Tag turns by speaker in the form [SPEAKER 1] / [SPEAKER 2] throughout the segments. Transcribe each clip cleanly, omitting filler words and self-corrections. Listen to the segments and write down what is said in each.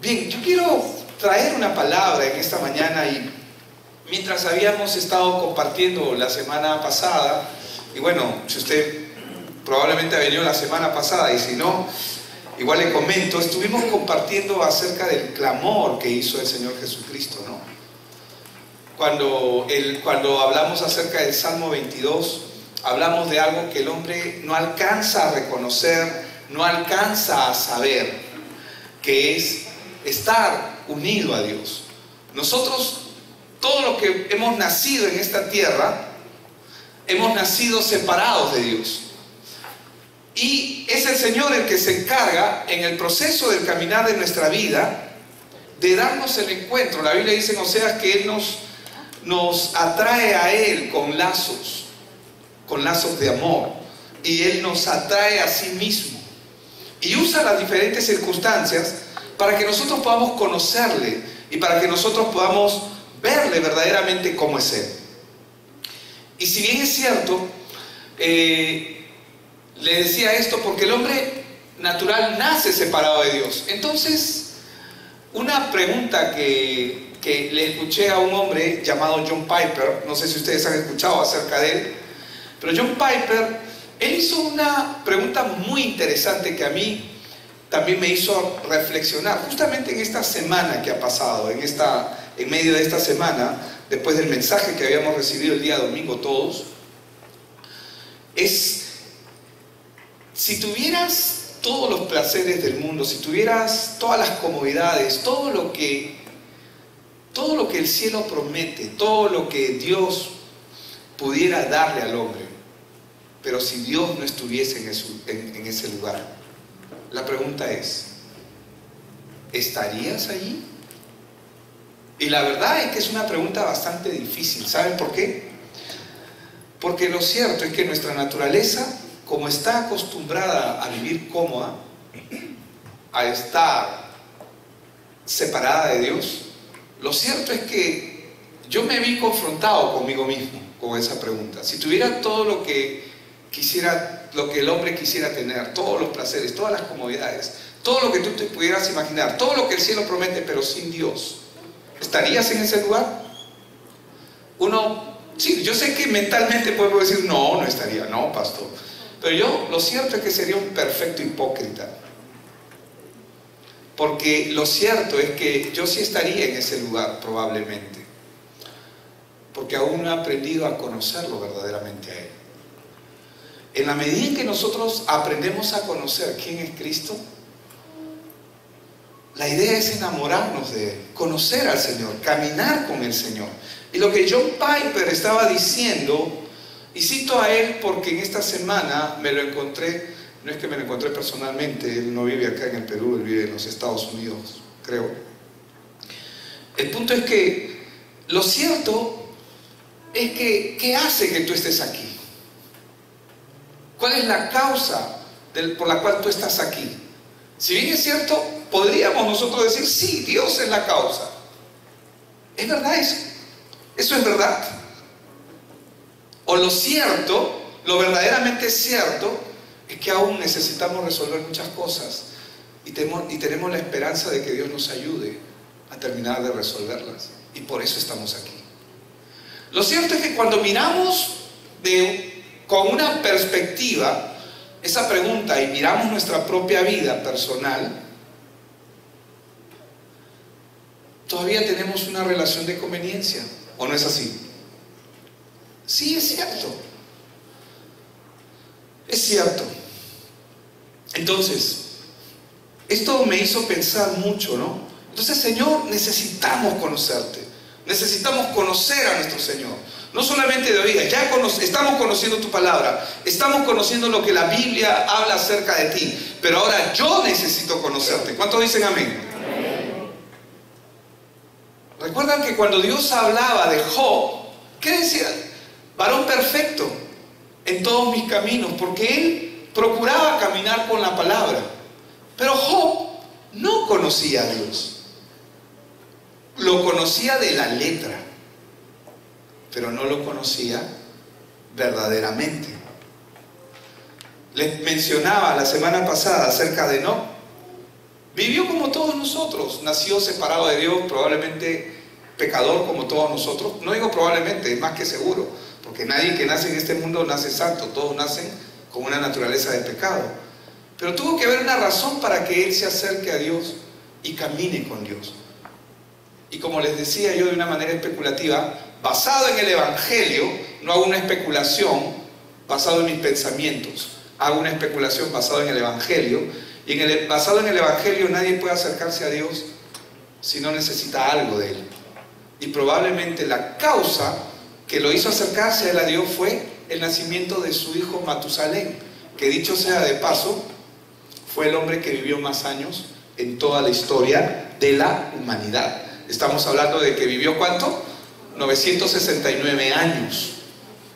[SPEAKER 1] Bien, yo quiero traer una palabra en esta mañana y mientras habíamos estado compartiendo la semana pasada, y bueno, si usted probablemente ha venido la semana pasada y si no, igual le comento, estuvimos compartiendo acerca del clamor que hizo el Señor Jesucristo, ¿no? Cuando hablamos acerca del Salmo 22, hablamos de algo que el hombre no alcanza a reconocer, no alcanza a saber, que es estar unido a Dios.Nosotros, todos los que hemos nacido en esta tierra, hemos nacido separados de Dios. Y es el Señor el que se encarga en el proceso del caminar de nuestra vida de darnos el encuentro. La Biblia dice en Oseas que Él nos atrae a Él con lazos de amor, y Él nos atrae a sí mismo y usa las diferentes circunstancias para que nosotros podamos conocerle y para que nosotros podamos verle verdaderamente como es Él. Y si bien es cierto, le decía esto porque el hombre natural nace separado de Dios. Entonces, una pregunta que le escuché a un hombre llamado John Piper, no sé si ustedes han escuchado acerca de él, pero John Piper, él hizo una pregunta muy interesante que a mí también me hizo reflexionar, justamente en esta semana que ha pasado, en medio de esta semana, después del mensaje que habíamos recibido el día domingo todos. Si tuvieras todos los placeres del mundo, si tuvieras todas las comodidades, todo lo que el cielo promete, todo lo que Dios pudiera darle al hombre, pero si Dios no estuviese en ese lugar, la pregunta es, ¿estarías allí? Y la verdad es que es una pregunta bastante difícil. ¿Saben por qué? Porque lo cierto es que nuestra naturaleza, como está acostumbrada a vivir cómoda, a estar separada de Dios, lo cierto es que yo me vi confrontado conmigo mismo con esa pregunta. Si tuviera todo lo que el hombre quisiera tener, todos los placeres, todas las comodidades, todo lo que tú te pudieras imaginar, todo lo que el cielo promete, pero sin Dios, ¿estarías en ese lugar? Sí, yo sé que mentalmente puedo decir, no estaría, no, pastor. Pero lo cierto es que sería un perfecto hipócrita. Porque lo cierto es que yo sí estaría en ese lugar, probablemente. Porque aún no he aprendido a conocerlo verdaderamente a Él. En la medida en que nosotros aprendemos a conocer quién es Cristo, la idea es enamorarnos de Él, conocer al Señor, caminar con el Señor. Y lo que John Piper estaba diciendo, y cito a él porque en esta semana me lo encontré, no es que me lo encontré personalmente, él no vive acá en el Perú, él vive en los Estados Unidos, creo. El punto es que lo cierto es que, ¿qué hace que tú estés aquí? ¿Cuál es la causa por la cual tú estás aquí? Si bien es cierto, podríamos nosotros decir, sí, Dios es la causa. ¿Es verdad eso? ¿Eso es verdad? O lo verdaderamente cierto, es que aún necesitamos resolver muchas cosas y tenemos la esperanza de que Dios nos ayude a terminar de resolverlas. Y por eso estamos aquí. Lo cierto es que cuando miramos con una perspectiva esa pregunta y miramos nuestra propia vida personal, todavía tenemos una relación de conveniencia, ¿o no es así? Sí, es cierto. Es cierto. Entonces, esto me hizo pensar mucho, ¿no? Entonces, Señor, necesitamos conocerte. Necesitamos conocer a nuestro Señor. No solamente de oídas, estamos conociendo tu palabra, estamos conociendo lo que la Biblia habla acerca de ti, pero ahora yo necesito conocerte. ¿Cuántos dicen amén? Amén. ¿Recuerdan que cuando Dios hablaba de Job, qué decía? Varón perfecto en todos mis caminos, porque él procuraba caminar con la palabra. Pero Job no conocía a Dios. Lo conocía de la letra, pero no lo conocía verdaderamente. Les mencionaba la semana pasada acerca de Enoc. Vivió como todos nosotros, nació separado de Dios, probablemente pecador como todos nosotros. No digo probablemente, es más que seguro, porque nadie que nace en este mundo nace santo, todos nacen con una naturaleza de pecado. Pero tuvo que haber una razón para que él se acerque a Dios y camine con Dios. Y como les decía yo de una manera especulativa, basado en el Evangelio, no hago una especulación basado en mis pensamientos, hago una especulación basado en el Evangelio. Y basado en el Evangelio nadie puede acercarse a Dios si no necesita algo de Él. Y probablemente la causa que lo hizo acercarse a Él, a Dios, fue el nacimiento de su hijo Matusalén, que dicho sea de paso, fue el hombre que vivió más años en toda la historia de la humanidad. Estamos hablando de que vivió ¿cuánto? 969 años,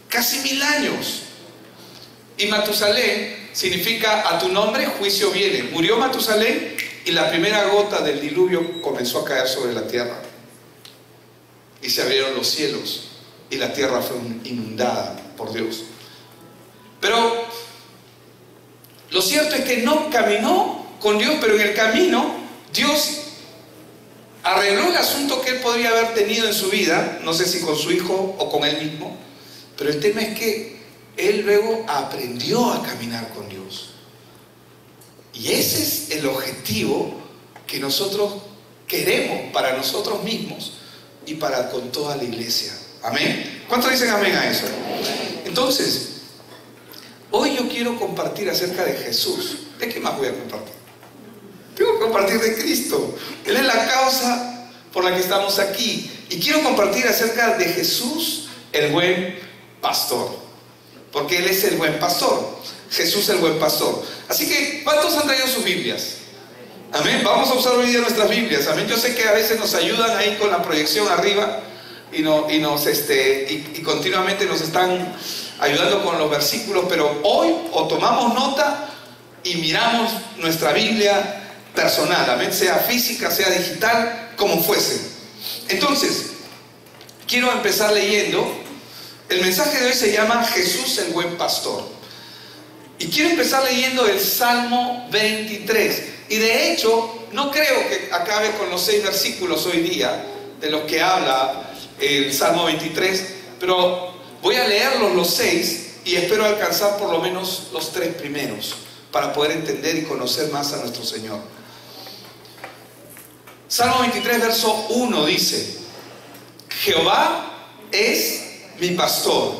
[SPEAKER 1] casi 1000 años. Y Matusalén significa a tu nombre juicio viene. Murió Matusalén y la primera gota del diluvio comenzó a caer sobre la tierra. Y se abrieron los cielos y la tierra fue inundada por Dios. Pero lo cierto es que no caminó con Dios, pero en el camino Dios arregló el asunto que él podría haber tenido en su vida, no sé si con su hijo o con él mismo, pero el tema es que él luego aprendió a caminar con Dios. Y ese es el objetivo que nosotros queremos para nosotros mismos y para con toda la iglesia. ¿Amén? ¿Cuántos dicen amén a eso? Entonces, hoy yo quiero compartir acerca de Jesús. ¿De qué más voy a compartir? Tengo que compartir de Cristo. Él es la causa por la que estamos aquí. Y quiero compartir acerca de Jesús, el buen pastor. Porque Él es el buen pastor. Jesús el buen pastor. Así que, ¿cuántos han traído sus Biblias? Amén. Vamos a usar hoy día nuestras Biblias. Amén. Yo sé que a veces nos ayudan ahí con la proyección arriba y continuamente nos están ayudando con los versículos, pero hoy o tomamos nota y miramos nuestra Biblia personal, amén, sea física, sea digital, como fuese. Entonces, quiero empezar leyendo. El mensaje de hoy se llama Jesús el buen pastor. Y quiero empezar leyendo el Salmo 23. Y de hecho, no creo que acabe con los 6 versículos hoy día de los que habla el Salmo 23, pero voy a leerlos los 6 y espero alcanzar por lo menos los 3 primeros para poder entender y conocer más a nuestro Señor. Salmo 23, verso 1 dice: Jehová es mi pastor,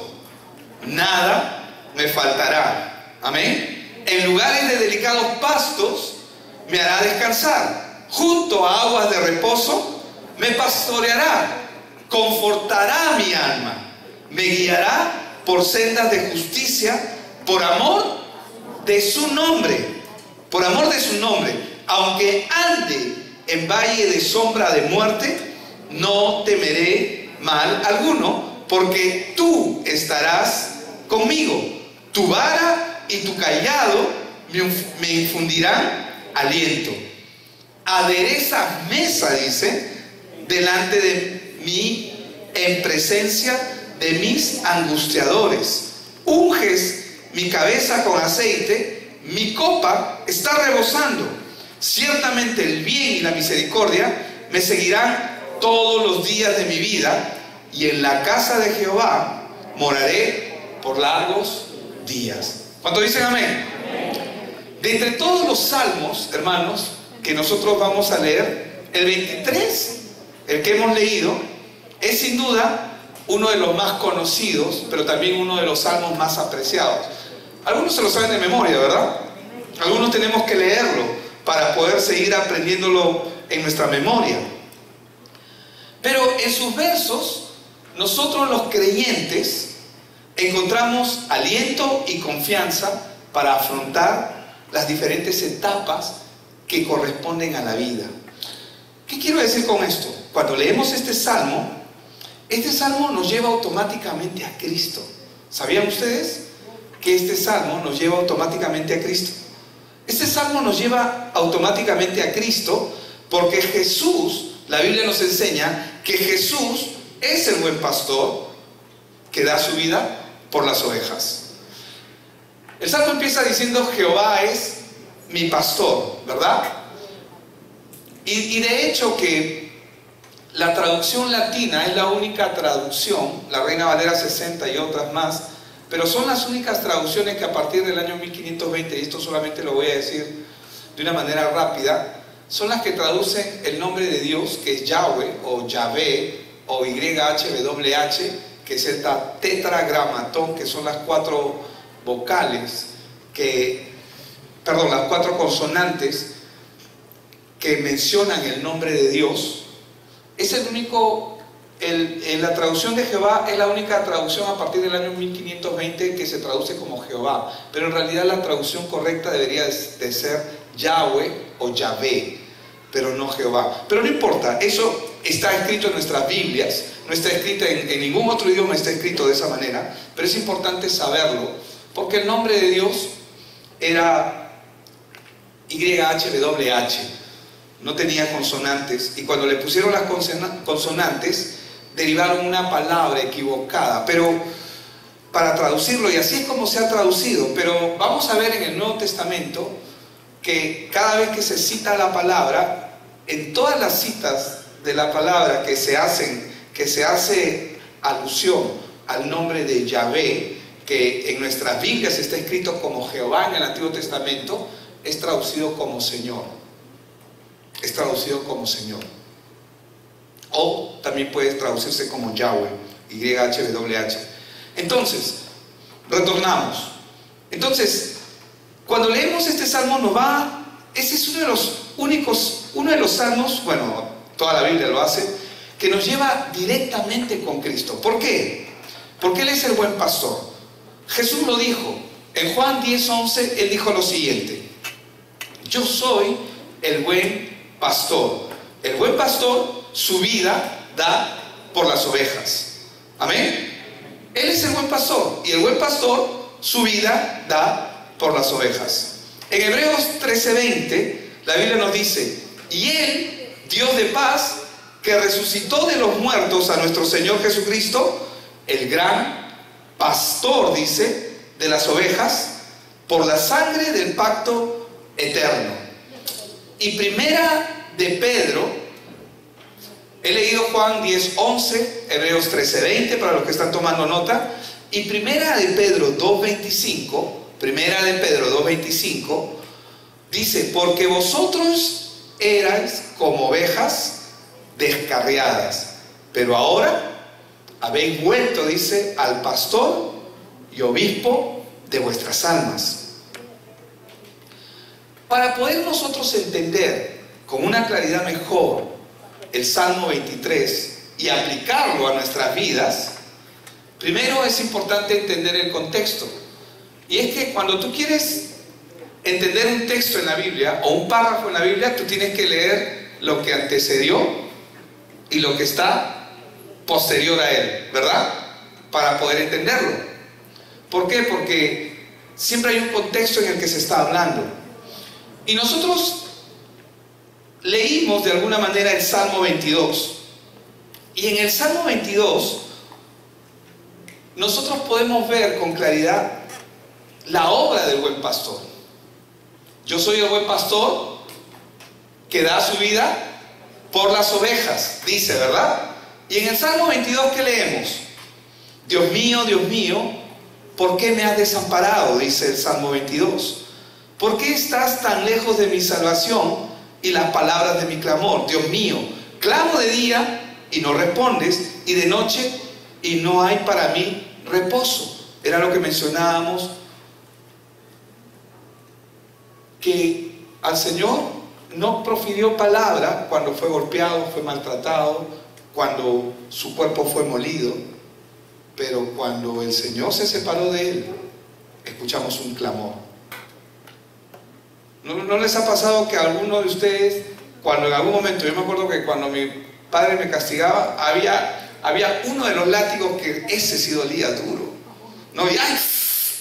[SPEAKER 1] nada me faltará. Amén. En lugares de delicados pastos me hará descansar, junto a aguas de reposo me pastoreará, confortará mi alma, me guiará por sendas de justicia, por amor de su nombre, por amor de su nombre. Aunque ande en valle de sombra de muerte, no temeré mal alguno, porque tú estarás conmigo. Tu vara y tu cayado me infundirán aliento. Aderezas mesa, dice, delante de mí en presencia de mis angustiadores. Unges mi cabeza con aceite, mi copa está rebosando. Ciertamente el bien y la misericordia me seguirán todos los días de mi vida, y en la casa de Jehová moraré por largos días. ¿Cuántos dicen amén? De entre todos los salmos, hermanos, que nosotros vamos a leer, el 23, el que hemos leído, es sin duda uno de los más conocidos, pero también uno de los salmos más apreciados. Algunos se lo saben de memoria, ¿verdad? Algunos tenemos que leerlo para poder seguir aprendiéndolo en nuestra memoria. Pero en sus versos, nosotros los creyentes encontramos aliento y confianza para afrontar las diferentes etapas que corresponden a la vida. ¿Qué quiero decir con esto? Cuando leemos este salmo nos lleva automáticamente a Cristo. ¿Sabían ustedes que este salmo nos lleva automáticamente a Cristo? Este salmo nos lleva automáticamente a Cristo porque Jesús, la Biblia nos enseña que Jesús es el buen pastor que da su vida por las ovejas. El salmo empieza diciendo: Jehová es mi pastor, ¿verdad? Y de hecho que la traducción latina es la única traducción, la Reina Valera 60 y otras más, pero son las únicas traducciones que a partir del año 1520, y esto solamente lo voy a decir de una manera rápida, son las que traducen el nombre de Dios, que es Yahweh o Yahvé o YHWH, que es el tetragramatón, que son las cuatro vocales, las cuatro consonantes que mencionan el nombre de Dios. Es el único, la traducción de Jehová es la única traducción a partir del año 1520 que se traduce como Jehová, pero en realidad la traducción correcta debería de ser Yahweh o Yahvé, pero no Jehová. Pero no importa, eso está escrito en nuestras Biblias, no está escrito en ningún otro idioma, está escrito de esa manera, pero es importante saberlo, porque el nombre de Dios era YHWH. No tenía consonantes, y cuando le pusieron las consonantes derivaron una palabra equivocada, pero para traducirlo, y así es como se ha traducido. Pero vamos a ver en el Nuevo Testamento que cada vez que se cita la palabra, en todas las citas de la palabra que se hace alusión al nombre de Yahvé, que en nuestras Biblias está escrito como Jehová en el Antiguo Testamento, es traducido como Señor. Es traducido como Señor. O también puede traducirse como Yahweh, YHWH. Entonces, retornamos. Entonces, cuando leemos este salmo ese es uno de los salmos, bueno, toda la Biblia lo hace, que nos lleva directamente con Cristo. ¿Por qué? Porque Él es el buen pastor. Jesús lo dijo. En Juan 10:11, Él dijo lo siguiente: yo soy el buen pastor. El buen pastor su vida da por las ovejas. Amén. Él es el buen pastor, y el buen pastor su vida da por las ovejas. En Hebreos 13:20 la Biblia nos dice: y Él, Dios de paz, que resucitó de los muertos a nuestro Señor Jesucristo, el gran pastor, dice, de las ovejas, por la sangre del pacto eterno. Y primera de Pedro, he leído Juan 10:11, Hebreos 13:20 para los que están tomando nota, y primera de Pedro 2:25 dice: porque vosotros erais como ovejas descarriadas, pero ahora habéis vuelto, dice, al pastor y obispo de vuestras almas. Para poder nosotros entender con una claridad mejor el Salmo 23 y aplicarlo a nuestras vidas, primero es importante entender el contexto. Y es que cuando tú quieres entender un texto en la Biblia o un párrafo en la Biblia, tú tienes que leer lo que antecedió y lo que está posterior a él, ¿verdad? Para poder entenderlo. ¿Por qué? Porque siempre hay un contexto en el que se está hablando. Y nosotros leímos de alguna manera el Salmo 22. Y en el Salmo 22 nosotros podemos ver con claridad la obra del buen pastor. Yo soy el buen pastor que da su vida por las ovejas, dice, ¿verdad? Y en el Salmo 22, ¿qué leemos? Dios mío, ¿por qué me has desamparado? Dice el Salmo 22. ¿Por qué estás tan lejos de mi salvación y las palabras de mi clamor? Dios mío, clamo de día y no respondes, y de noche y no hay para mí reposo. Era lo que mencionábamos, que al Señor no profirió palabra cuando fue golpeado, fue maltratado, cuando su cuerpo fue molido, pero cuando el Señor se separó de él, escuchamos un clamor. ¿No les ha pasado que a alguno de ustedes, cuando en algún momento, yo me acuerdo que cuando mi padre me castigaba, había uno de los látigos que ese sí dolía duro, ¿no? Y ¡ay!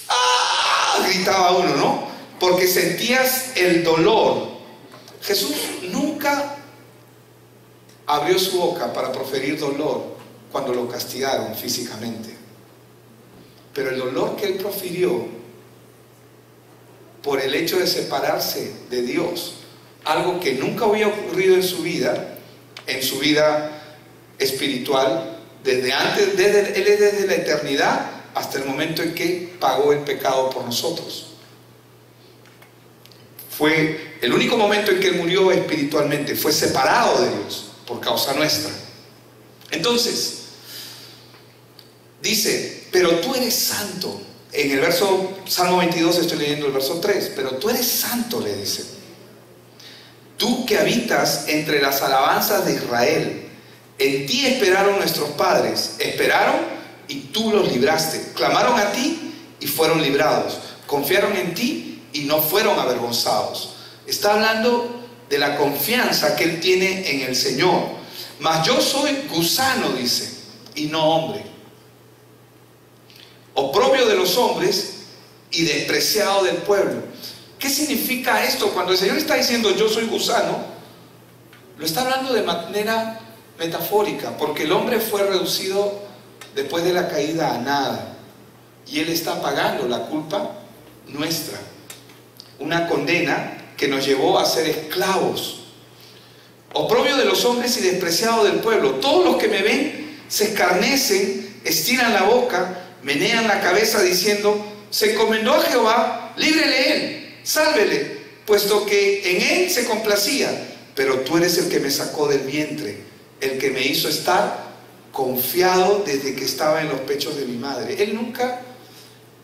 [SPEAKER 1] ¡Ah! Gritaba uno, ¿no? Porque sentías el dolor. Jesús nunca abrió su boca para proferir dolor cuando lo castigaron físicamente, pero el dolor que él profirió por el hecho de separarse de Dios algo que nunca había ocurrido en su vida espiritual, él es desde la eternidad hasta el momento en que pagó el pecado por nosotros. Fue el único momento en que él murió espiritualmente, fue separado de Dios por causa nuestra. Entonces, dice, pero tú eres santo. En el Salmo 22 estoy leyendo el verso 3, pero tú eres santo, le dice. Tú que habitas entre las alabanzas de Israel, en ti esperaron nuestros padres, esperaron y tú los libraste. Clamaron a ti y fueron librados. Confiaron en ti y no fueron avergonzados. Está hablando de la confianza que él tiene en el Señor. Mas yo soy gusano, dice, y no hombre, oprobio de los hombres y despreciado del pueblo. ¿Qué significa esto? Cuando el Señor está diciendo yo soy gusano, lo está hablando de manera metafórica, porque el hombre fue reducido después de la caída a nada, y Él está pagando la culpa nuestra, una condena que nos llevó a ser esclavos. Oprobio de los hombres y despreciado del pueblo. Todos los que me ven se escarnecen, estiran la boca, menean la cabeza diciendo, se encomendó a Jehová, líbrele él, sálvele, puesto que en él se complacía. Pero tú eres el que me sacó del vientre, el que me hizo estar confiado desde que estaba en los pechos de mi madre.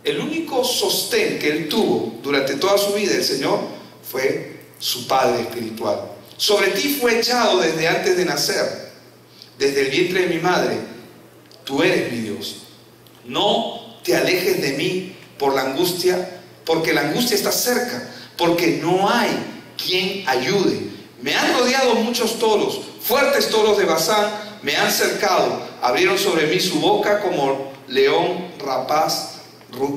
[SPEAKER 1] El único sostén que él tuvo durante toda su vida, el Señor, fue su Padre espiritual. Sobre ti fue echado desde antes de nacer, desde el vientre de mi madre. Tú eres mi Dios. No te alejes de mí por la angustia, porque la angustia está cerca, porque no hay quien ayude. Me han rodeado muchos toros, fuertes toros de Basán me han cercado, abrieron sobre mí su boca como león rapaz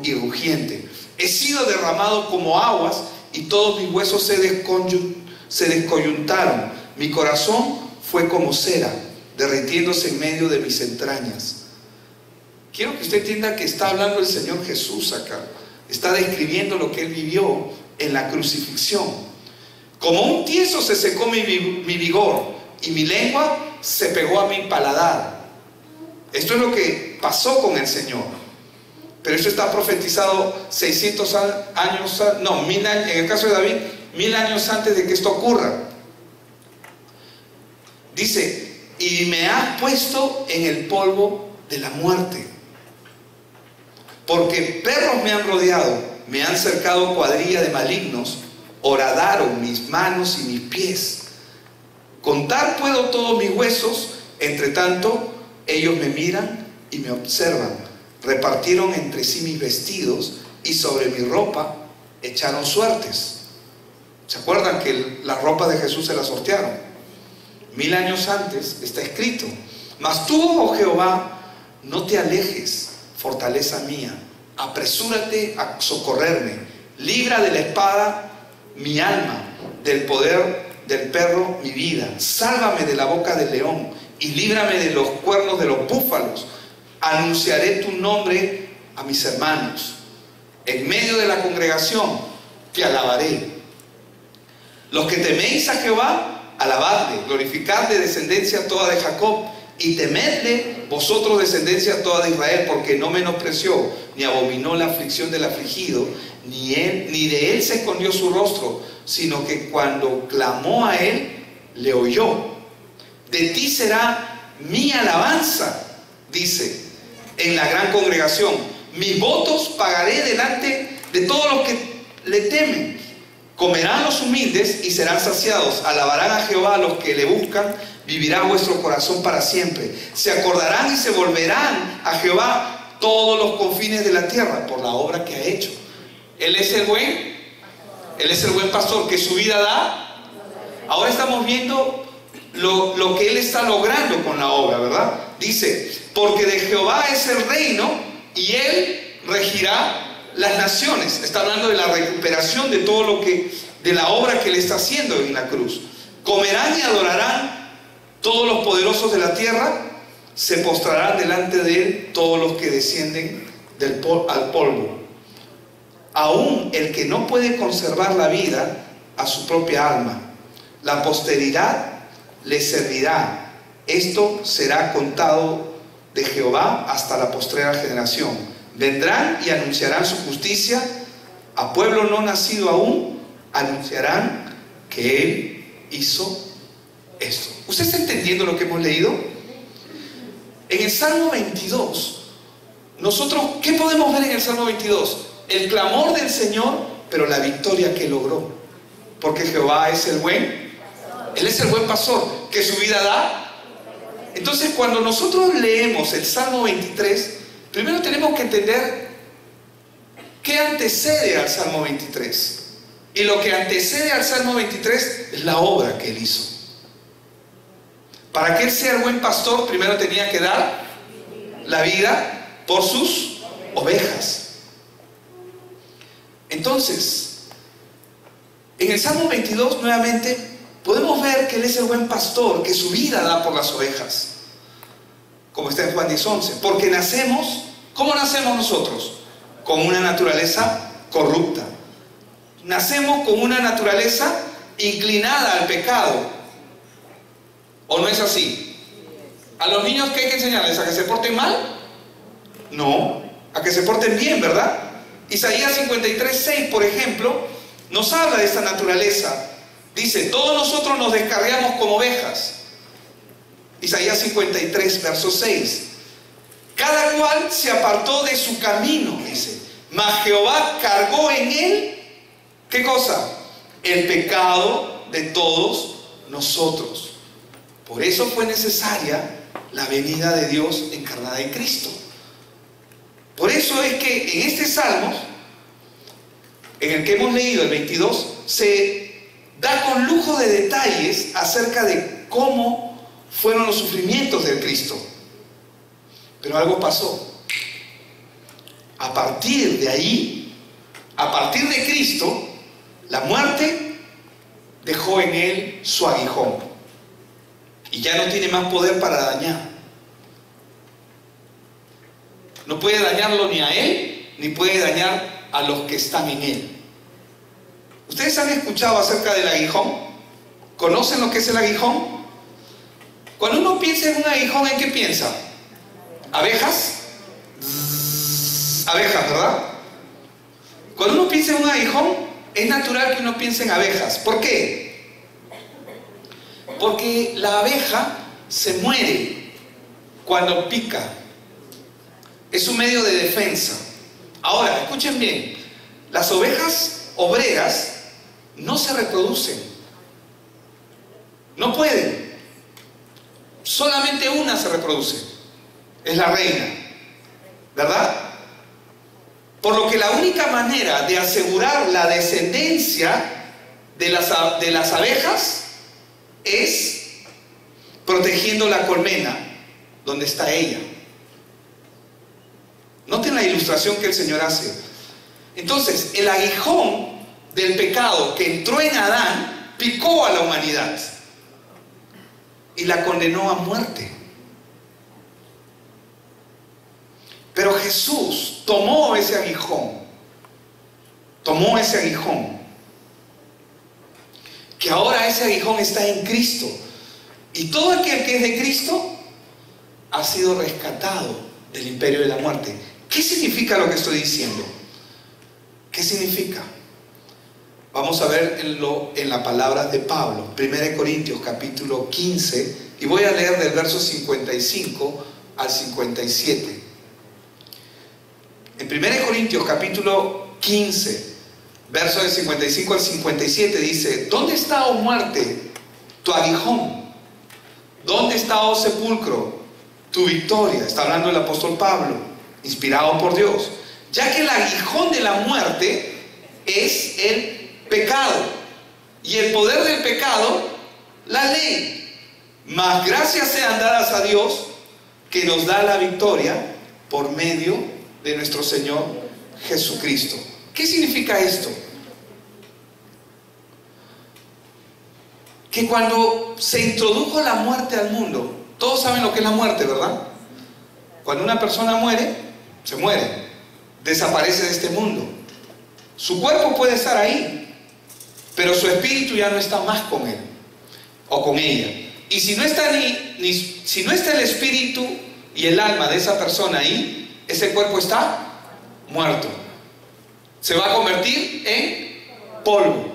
[SPEAKER 1] y rugiente. He sido derramado como aguas y todos mis huesos se descoyuntaron. Mi corazón fue como cera, derritiéndose en medio de mis entrañas. Quiero que usted entienda que está hablando el Señor Jesús acá. Está describiendo lo que Él vivió en la crucifixión. Como un tieso se secó mi vigor y mi lengua se pegó a mi paladar. Esto es lo que pasó con el Señor. Pero esto está profetizado 600 años, no, 1000 años, en el caso de David, 1000 años antes de que esto ocurra. Dice, y me has puesto en el polvo de la muerte, porque perros me han rodeado, me han cercado cuadrilla de malignos, horadaron mis manos y mis pies. Contar puedo todos mis huesos, entre tanto ellos me miran y me observan. Repartieron entre sí mis vestidos y sobre mi ropa echaron suertes. ¿Se acuerdan que la ropa de Jesús se la sortearon? 1000 años antes está escrito, mas tú, oh Jehová, no te alejes, fortaleza mía, apresúrate a socorrerme, libra de la espada mi alma, del poder del perro mi vida, sálvame de la boca del león y líbrame de los cuernos de los búfalos. Anunciaré tu nombre a mis hermanos, en medio de la congregación te alabaré. Los que teméis a Jehová, alabadle, glorificadle, descendencia toda de Jacob, y temedle vosotros, descendencia toda de Israel, porque no menospreció ni abominó la aflicción del afligido, ni de él se escondió su rostro, sino que cuando clamó a él, le oyó. De ti será mi alabanza, dice, en la gran congregación. Mis votos pagaré delante de todos los que le temen. Comerán los humildes y serán saciados. Alabarán a Jehová a los que le buscan. Vivirá vuestro corazón para siempre. Se acordarán y se volverán a Jehová todos los confines de la tierra por la obra que ha hecho. Él es el buen pastor que su vida da. Ahora estamos viendo lo que Él está logrando con la obra, ¿verdad? Dice, porque de Jehová es el reino y Él regirá las naciones. Está hablando de la recuperación de todo de la obra que Él está haciendo en la cruz. Comerán y adorarán todos los poderosos de la tierra, se postrarán delante de Él todos los que descienden al polvo. Aún el que no puede conservar la vida a su propia alma, la posteridad le servirá. Esto será contado de Jehová hasta la postrera generación. Vendrán y anunciarán su justicia. A pueblo no nacido aún, anunciarán que Él hizo esto. ¿Usted está entendiendo lo que hemos leído? En el Salmo 22, nosotros, ¿qué podemos ver en el Salmo 22? El clamor del Señor, pero la victoria que logró. Porque Jehová es el buen, Él es el buen pastor, que su vida da. Entonces, cuando nosotros leemos el Salmo 23, primero tenemos que entender qué antecede al Salmo 23. Y lo que antecede al Salmo 23 es la obra que Él hizo. Para que Él sea el buen pastor, primero tenía que dar la vida por sus ovejas. Entonces, en el Salmo 22 nuevamente podemos ver que Él es el buen pastor, que su vida da por las ovejas, como está en Juan 10:11. Porque nacemos, ¿cómo nacemos nosotros? Con una naturaleza corrupta. Nacemos con una naturaleza inclinada al pecado. ¿O no es así? ¿A los niños qué hay que enseñarles? ¿A que se porten mal? No, a que se porten bien, ¿verdad? Isaías 53:6, por ejemplo, nos habla de esta naturaleza. Dice, todos nosotros nos descarriamos como ovejas. Isaías 53, verso 6. Cada cual se apartó de su camino, dice. Mas Jehová cargó en él, ¿qué cosa? El pecado de todos nosotros. Por eso fue necesaria la venida de Dios encarnada en Cristo. Por eso es que en este Salmo, en el que hemos leído, el 22, se da con lujo de detalles acerca de cómo fueron los sufrimientos del Cristo. Pero algo pasó. A partir de ahí, a partir de Cristo, la muerte dejó en Él su aguijón. Y ya no tiene más poder para dañar. No puede dañarlo ni a Él, ni puede dañar a los que están en Él. ¿Ustedes han escuchado acerca del aguijón? ¿Conocen lo que es el aguijón? Cuando uno piensa en un aguijón, ¿en qué piensa? ¿Abejas? Abejas, ¿verdad? Cuando uno piensa en un aguijón, es natural que uno piense en abejas. ¿Por qué? Porque la abeja se muere cuando pica. Es un medio de defensa. Ahora, escuchen bien. Las ovejas obreras no se reproducen. No pueden. Solamente una se reproduce. Es la reina. ¿Verdad? Por lo que la única manera de asegurar la descendencia de las abejas es protegiendo la colmena donde está ella. Noten la ilustración que el Señor hace. Entonces, el aguijón del pecado que entró en Adán picó a la humanidad y la condenó a muerte. Pero Jesús tomó ese aguijón, que ahora ese aguijón está en Cristo. Y todo aquel que es de Cristo ha sido rescatado del imperio de la muerte. ¿Qué significa lo que estoy diciendo? ¿Qué significa? Vamos a verlo en las palabras de Pablo, 1 Corintios capítulo 15, y voy a leer del verso 55 al 57. En 1 Corintios capítulo 15, verso del 55 al 57 dice: ¿Dónde está, oh muerte, tu aguijón? ¿Dónde está, oh sepulcro, tu victoria? Está hablando el apóstol Pablo, inspirado por Dios. Ya que el aguijón de la muerte es el pecado, y el poder del pecado, la ley. Mas gracias sean dadas a Dios, que nos da la victoria por medio de nuestro Señor Jesucristo. ¿Qué significa esto? Que cuando se introdujo la muerte al mundo, todos saben lo que es la muerte, ¿verdad? Cuando una persona muere, se muere, desaparece de este mundo. Su cuerpo puede estar ahí, pero su espíritu ya no está más con él. o con ella. Y si no está si no está el espíritu y el alma de esa persona ahí, ese cuerpo está muerto. Se va a convertir en polvo.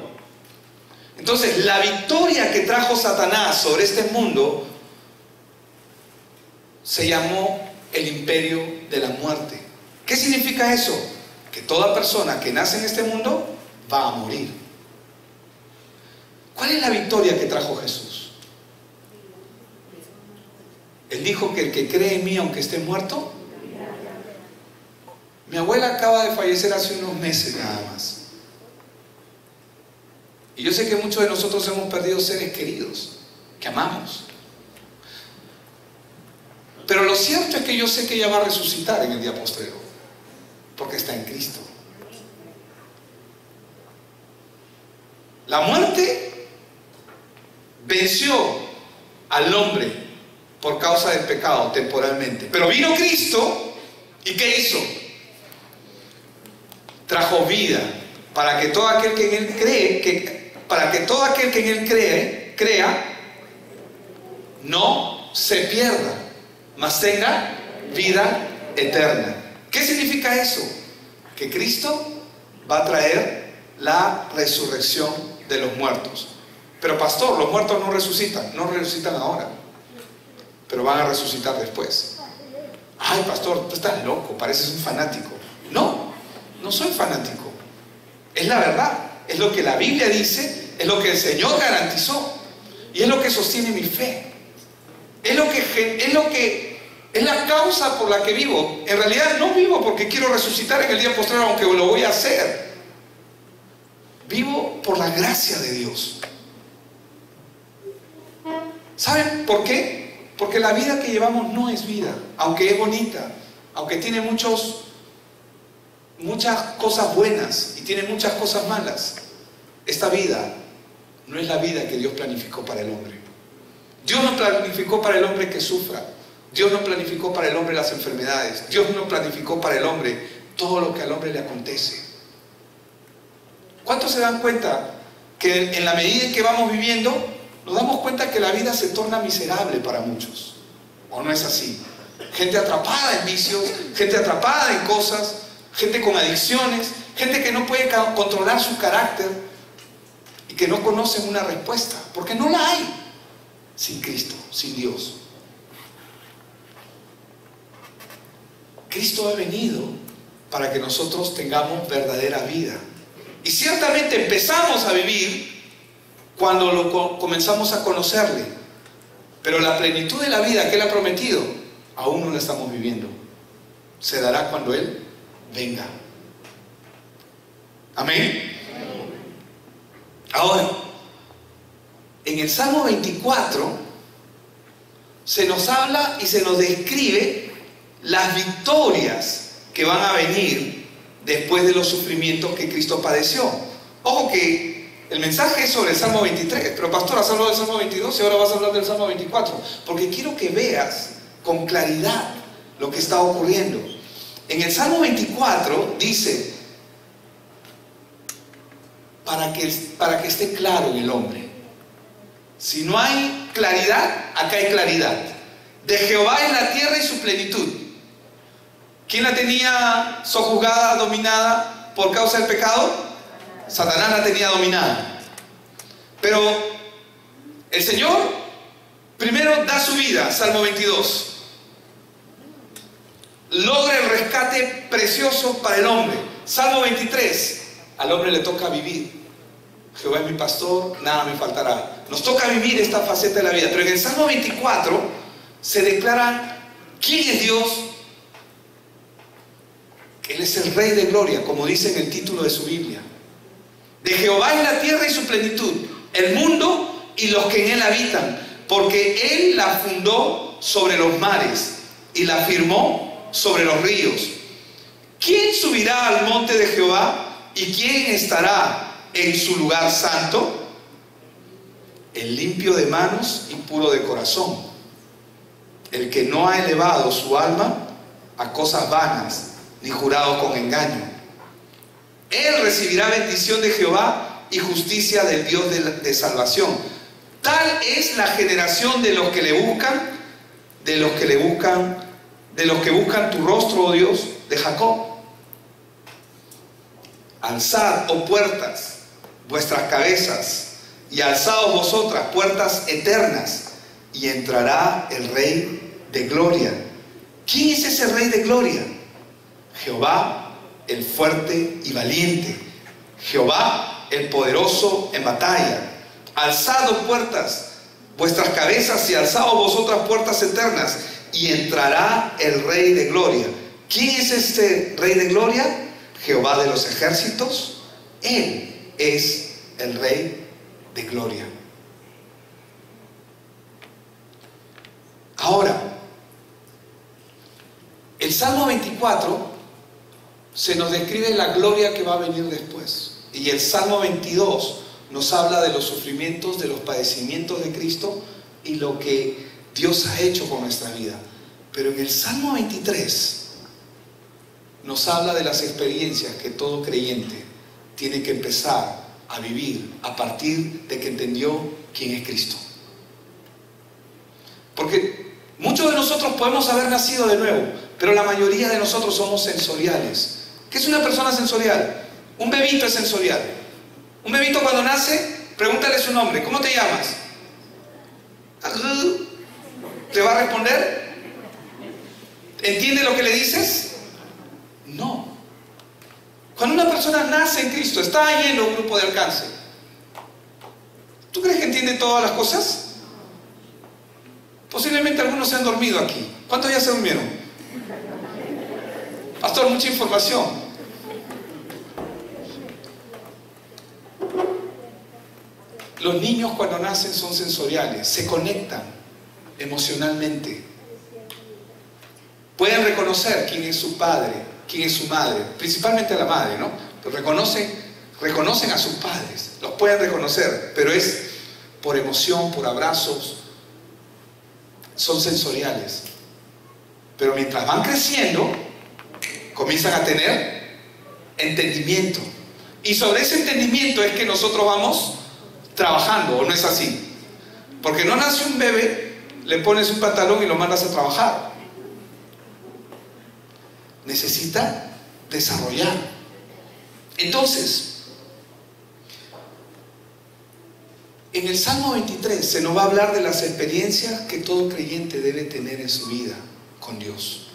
[SPEAKER 1] Entonces, la victoria que trajo Satanás sobre este mundo se llamó el imperio de la muerte. ¿Qué significa eso? Que toda persona que nace en este mundo va a morir. ¿Cuál es la victoria que trajo Jesús? Él dijo que el que cree en mí, aunque esté muerto. Mi abuela acaba de fallecer hace unos meses nada más. Y yo sé que muchos de nosotros hemos perdido seres queridos, que amamos. Pero lo cierto es que yo sé que ella va a resucitar en el día postrero, porque está en Cristo. La muerte venció al hombre por causa del pecado temporalmente. Pero vino Cristo, ¿y qué hizo? Trajo vida para que todo aquel que en él crea, no se pierda, mas tenga vida eterna. ¿Qué significa eso? Que Cristo va a traer la resurrección de los muertos. Pero pastor, los muertos no resucitan ahora, pero van a resucitar después. Ay pastor, tú estás loco, pareces un fanático. No soy fanático, es la verdad, es lo que la Biblia dice, es lo que el Señor garantizó y es lo que sostiene mi fe, es la causa por la que vivo. En realidad no vivo porque quiero resucitar en el día posterior, aunque lo voy a hacer. Vivo por la gracia de Dios. ¿Saben por qué? Porque la vida que llevamos no es vida, aunque es bonita, aunque tiene muchas cosas buenas y tiene muchas cosas malas. Esta vida no es la vida que Dios planificó para el hombre. Dios no planificó para el hombre que sufra. Dios no planificó para el hombre las enfermedades. Dios no planificó para el hombre todo lo que al hombre le acontece. ¿Cuántos se dan cuenta que en la medida en que vamos viviendo nos damos cuenta que la vida se torna miserable para muchos? ¿O no es así? Gente atrapada en vicios, gente atrapada en cosas, gente con adicciones, gente que no puede controlar su carácter y que no conocen una respuesta, porque no la hay sin Cristo, sin Dios. Cristo ha venido para que nosotros tengamos verdadera vida. Y ciertamente empezamos a vivir cuando comenzamos a conocerle, pero la plenitud de la vida que Él ha prometido aún no la estamos viviendo. Se dará cuando Él venga. Amén. Ahora, en el Salmo 24 se nos habla y se nos describe las victorias que van a venir después de los sufrimientos que Cristo padeció. Ojo que el mensaje es sobre el Salmo 23, pero pastor, has hablado del Salmo 22 y ahora vas a hablar del Salmo 24, porque quiero que veas con claridad lo que está ocurriendo. En el Salmo 24 dice, para que esté claro en el hombre. Si no hay claridad, acá hay claridad. De Jehová es la tierra y su plenitud. ¿Quién la tenía sojuzgada, dominada por causa del pecado? Satanás la tenía dominada. Pero el Señor primero da su vida, Salmo 22. Logra el rescate precioso para el hombre. Salmo 23, al hombre le toca vivir. Jehová es mi pastor, nada me faltará. Nos toca vivir esta faceta de la vida. Pero en el Salmo 24 se declara quién es Dios. Él es el Rey de Gloria, como dice en el título de su Biblia. De Jehová es la tierra y su plenitud, el mundo y los que en él habitan, porque Él la fundó sobre los mares y la firmó sobre los ríos. ¿Quién subirá al monte de Jehová y quién estará en su lugar santo? El limpio de manos y puro de corazón, el que no ha elevado su alma a cosas vanas, ni jurado con engaño. Él recibirá bendición de Jehová y justicia del Dios de salvación. Tal tal es la generación de los que le buscan, de los que buscan tu rostro, oh Dios, de Jacob. Alzad, oh puertas, vuestras cabezas, y alzaos vosotras, puertas eternas, y entrará el Rey de gloria. ¿Quién es ese Rey de gloria? Jehová, el fuerte y valiente, Jehová, el poderoso en batalla. Alzad, oh puertas, vuestras cabezas, y alzaos vosotras, puertas eternas, y entrará el Rey de gloria. ¿Quién es este Rey de gloria? Jehová de los ejércitos. Él es el Rey de gloria. Ahora, el Salmo 24 se nos describe la gloria que va a venir después. Y el Salmo 22 nos habla de los sufrimientos, de los padecimientos de Cristo y lo que Dios ha hecho con nuestra vida. Pero en el Salmo 23 nos habla de las experiencias que todo creyente tiene que empezar a vivir a partir de que entendió quién es Cristo. Porque muchos de nosotros podemos haber nacido de nuevo, pero la mayoría de nosotros somos sensoriales. ¿Qué es una persona sensorial? Un bebito es sensorial. Un bebito cuando nace, pregúntale su nombre. ¿Cómo te llamas? ¿Te va a responder? ¿Entiende lo que le dices? No. Cuando una persona nace en Cristo, está ahí en un grupo de alcance, ¿tú crees que entiende todas las cosas? Posiblemente algunos se han dormido aquí. ¿Cuántos ya se durmieron? Pastor, mucha información. Los niños cuando nacen son sensoriales, se conectan emocionalmente. Pueden reconocer quién es su padre, quién es su madre, principalmente a la madre, ¿no? Pero reconocen a sus padres, los pueden reconocer, pero es por emoción, por abrazos, son sensoriales. Pero mientras van creciendo, comienzan a tener entendimiento. Y sobre ese entendimiento es que nosotros vamos trabajando, ¿o no es así? Porque no nace un bebé, le pones un pantalón y lo mandas a trabajar. Necesita desarrollar. Entonces, en el Salmo 23 se nos va a hablar de las experiencias que todo creyente debe tener en su vida con Dios.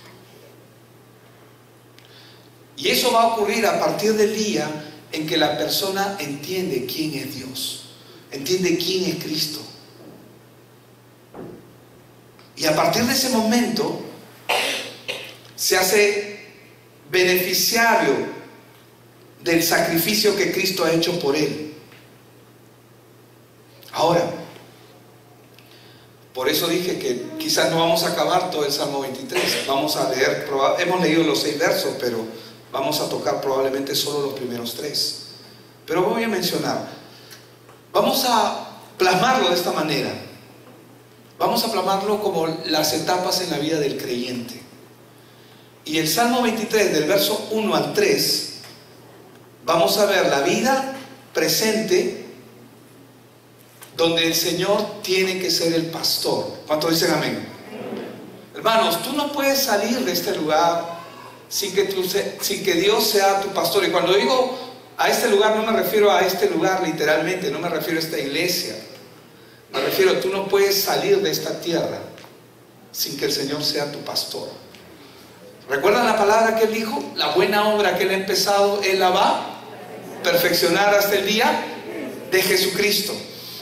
[SPEAKER 1] Y eso va a ocurrir a partir del día en que la persona entiende quién es Dios, entiende quién es Cristo. Y a partir de ese momento se hace beneficiario del sacrificio que Cristo ha hecho por él. Ahora, por eso dije que quizás no vamos a acabar todo el Salmo 23. Vamos a leer, hemos leído los 6 versos, pero vamos a tocar probablemente solo los primeros 3. Pero voy a mencionar, vamos a plasmarlo de esta manera. Vamos a plasmarlo como las etapas en la vida del creyente. Y el Salmo 23, del verso 1 al 3, vamos a ver la vida presente donde el Señor tiene que ser el pastor. ¿Cuántos dicen amén? Hermanos, tú no puedes salir de este lugar sin que Dios sea tu pastor. Y cuando digo a este lugar, no me refiero a este lugar literalmente, no me refiero a esta iglesia. Me refiero, tú no puedes salir de esta tierra sin que el Señor sea tu pastor. ¿Recuerdan la palabra que Él dijo? La buena obra que Él ha empezado, Él la va a perfeccionar hasta el día de Jesucristo.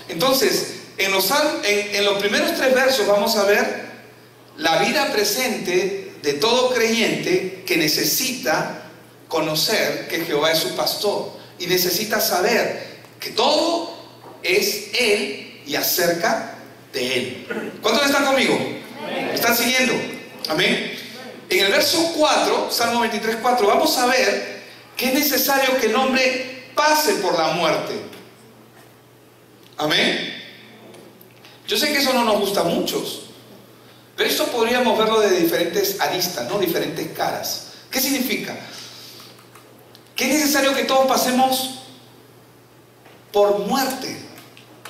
[SPEAKER 1] Entonces, en los primeros 3 versos vamos a ver la vida presente de todo creyente que necesita conocer que Jehová es su pastor y necesita saber que todo es Él y acerca de Él. ¿Cuántos están conmigo? ¿Me están siguiendo? Amén. En el verso 4, Salmo 23, 4, vamos a ver que es necesario que el hombre pase por la muerte. Amén. Yo sé que eso no nos gusta a muchos, pero esto podríamos verlo de diferentes aristas, ¿no? Diferentes caras. ¿Qué significa? Que es necesario que todos pasemos por muerte.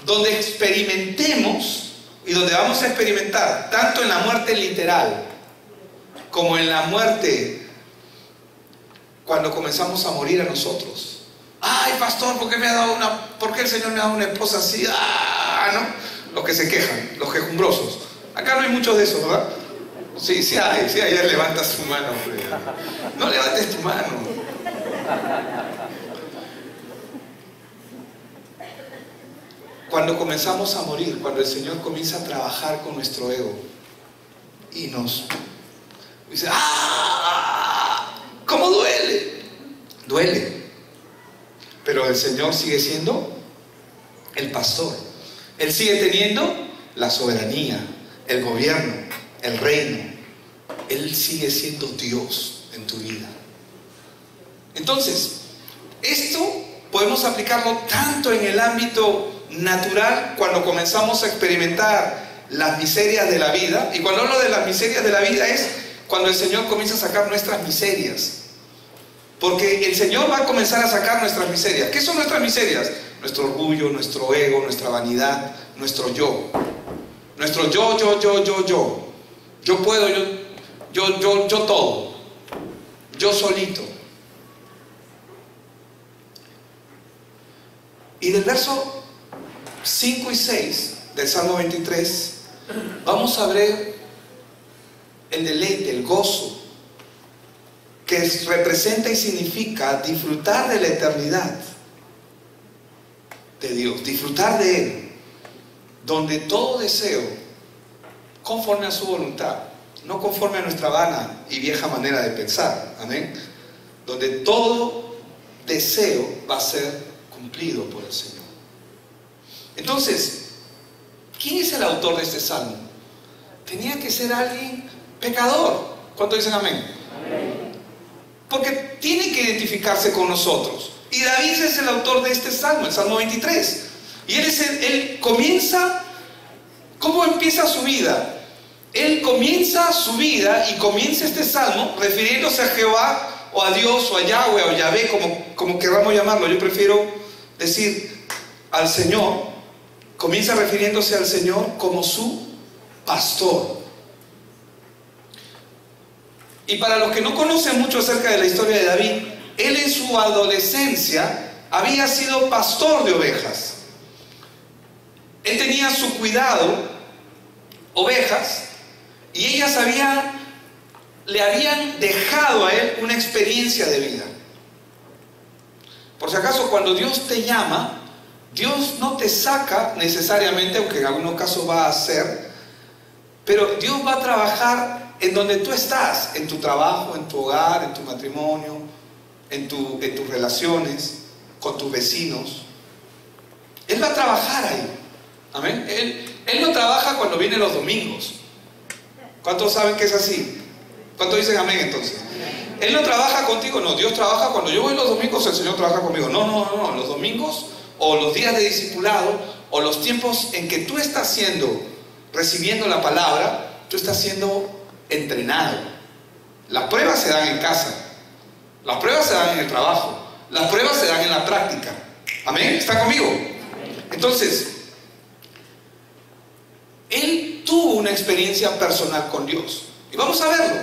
[SPEAKER 1] donde experimentemos y donde vamos a experimentar, tanto en la muerte literal como en la muerte cuando comenzamos a morir a nosotros. Ay, pastor, ¿por qué el Señor me ha dado una esposa así? ¿No? Los que se quejan, los quejumbrosos. Acá no hay muchos de esos, ¿verdad? Sí hay, ya levanta su mano. No levantes tu mano. Cuando comenzamos a morir, cuando el Señor comienza a trabajar con nuestro ego y nos dice, ¿cómo duele? Duele. Pero el Señor sigue siendo el pastor. Él sigue teniendo la soberanía, el gobierno, el reino. Él sigue siendo Dios en tu vida. Entonces, esto podemos aplicarlo tanto en el ámbito natural, cuando comenzamos a experimentar las miserias de la vida. Y cuando hablo de las miserias de la vida es cuando el Señor comienza a sacar nuestras miserias. Porque el Señor va a comenzar a sacar nuestras miserias. ¿Qué son nuestras miserias? Nuestro orgullo, nuestro ego, nuestra vanidad, nuestro yo. Nuestro yo. Yo puedo, yo todo. Yo solito. Y del verso 5 y 6 del Salmo 23 vamos a ver el deleite, el gozo que representa y significa disfrutar de la eternidad de Dios, disfrutar de Él, donde todo deseo conforme a su voluntad, no conforme a nuestra vana y vieja manera de pensar, amén, donde todo deseo va a ser cumplido por el Señor. Entonces, ¿quién es el autor de este salmo? Tenía que ser alguien pecador. ¿Cuántos dicen amén? Amén. Porque tiene que identificarse con nosotros. Y David es el autor de este salmo, el Salmo 23. Y él comienza, ¿cómo empieza su vida? Él comienza su vida y comienza este salmo refiriéndose a Jehová, o a Dios, o a Yahweh, o Yahvé, como queramos llamarlo. Yo prefiero decir al Señor. Comienza refiriéndose al Señor como su pastor. Y para los que no conocen mucho acerca de la historia de David, él en su adolescencia había sido pastor de ovejas. Él tenía a su cuidado ovejas y ellas le habían dejado a él una experiencia de vida. Por si acaso, cuando Dios te llama, Dios no te saca necesariamente, aunque en algunos casos va a hacer, pero Dios va a trabajar en donde tú estás, en tu trabajo, en tu hogar, en tu matrimonio, en tus relaciones, con tus vecinos. Él va a trabajar ahí. Amén. Él no trabaja cuando viene los domingos. ¿Cuántos saben que es así? ¿Cuántos dicen amén entonces? Él no trabaja contigo, no. Dios trabaja cuando yo voy los domingos, el Señor trabaja conmigo. No. Los domingos, o los días de discipulado, o los tiempos en que tú estás recibiendo la palabra, tú estás siendo entrenado. Las pruebas se dan en casa, las pruebas se dan en el trabajo, las pruebas se dan en la práctica. Amén, ¿está conmigo? Entonces, él tuvo una experiencia personal con Dios, y vamos a verlo.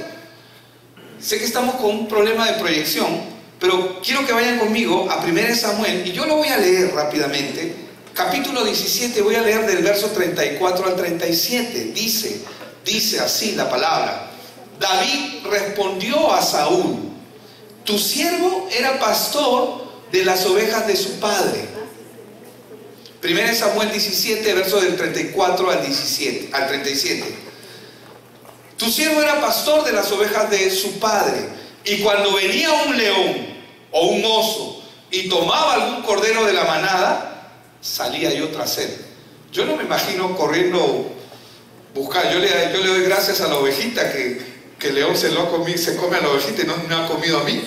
[SPEAKER 1] Sé que estamos con un problema de proyección, pero quiero que vayan conmigo a 1 Samuel, y yo lo voy a leer rápidamente. Capítulo 17, voy a leer del verso 34 al 37. Dice así la palabra: David respondió a Saúl: tu siervo era pastor de las ovejas de su padre. 1 Samuel 17, verso del 34 al 37. Tu siervo era pastor de las ovejas de su padre, y cuando venía un león o un oso y tomaba algún cordero de la manada, salía yo tras él. Yo no me imagino corriendo buscar. Yo le doy gracias a la ovejita que el león se come a la ovejita y no me ha comido a mí.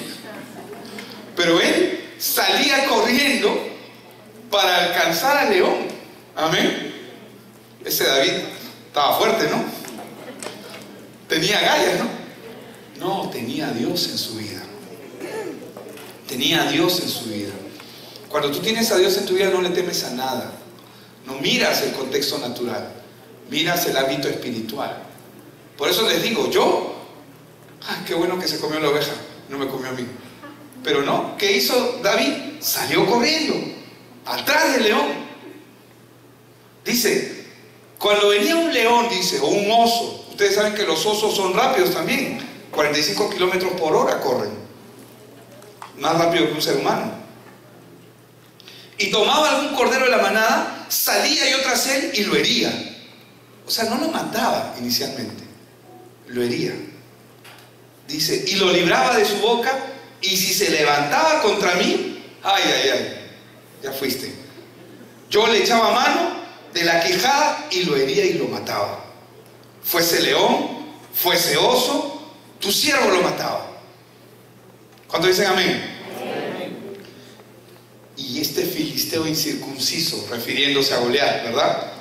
[SPEAKER 1] Pero él salía corriendo para alcanzar al león. Amén. Ese David estaba fuerte, ¿no? Tenía gallas, ¿no? No, tenía a Dios en su vida. Tenía a Dios en su vida. Cuando tú tienes a Dios en tu vida, no le temes a nada. No miras el contexto natural, miras el ámbito espiritual. Por eso les digo, qué bueno que se comió la oveja, no me comió a mí. Pero no, ¿qué hizo David? Salió corriendo, atrás del león. Dice, cuando venía un león, dice, o un oso, ustedes saben que los osos son rápidos también, 45 kilómetros por hora corren, más rápido que un ser humano. Y tomaba algún cordero de la manada, salía yo tras él y lo hería. O sea, no lo mataba inicialmente, lo hería. Dice, y lo libraba de su boca, y si se levantaba contra mí, ya fuiste. Yo le echaba mano de la quijada y lo hería y lo mataba. Fuese león, fuese oso, tu siervo lo mataba. ¿Cuántos dicen amén? Y este filisteo incircunciso, refiriéndose a Goliat, ¿verdad?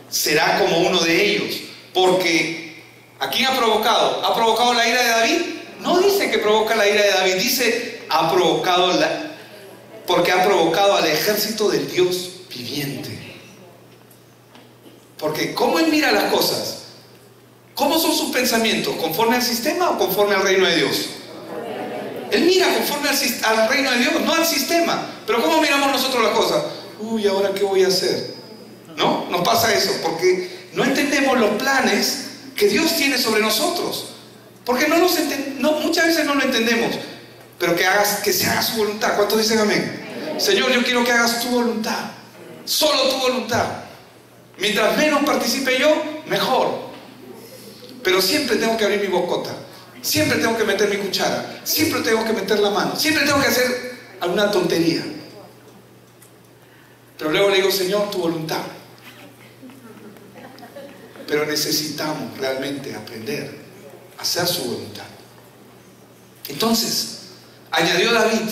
[SPEAKER 1] Será como uno de ellos. Porque, ¿a quién ha provocado? ¿Ha provocado la ira de David? No dice que provoca la ira de David, dice, porque ha provocado al ejército del Dios viviente. Porque, ¿cómo él mira las cosas? ¿Cómo son sus pensamientos? ¿Conforme al sistema o conforme al reino de Dios? Él mira conforme al reino de Dios, no al sistema. Pero ¿cómo miramos nosotros las cosas? ¿Ahora qué voy a hacer? ¿No? Nos pasa eso, porque no entendemos los planes que Dios tiene sobre nosotros. Porque muchas veces no lo entendemos. Pero que se haga su voluntad. ¿Cuántos dicen amén? Señor, yo quiero que hagas tu voluntad. Solo tu voluntad. Mientras menos participe yo, mejor. Pero siempre tengo que abrir mi bocota. Siempre tengo que meter mi cuchara. Siempre tengo que meter la mano. Siempre tengo que hacer alguna tontería. Pero luego le digo, Señor, tu voluntad. Pero necesitamos realmente aprender a hacer su voluntad. Entonces, añadió David,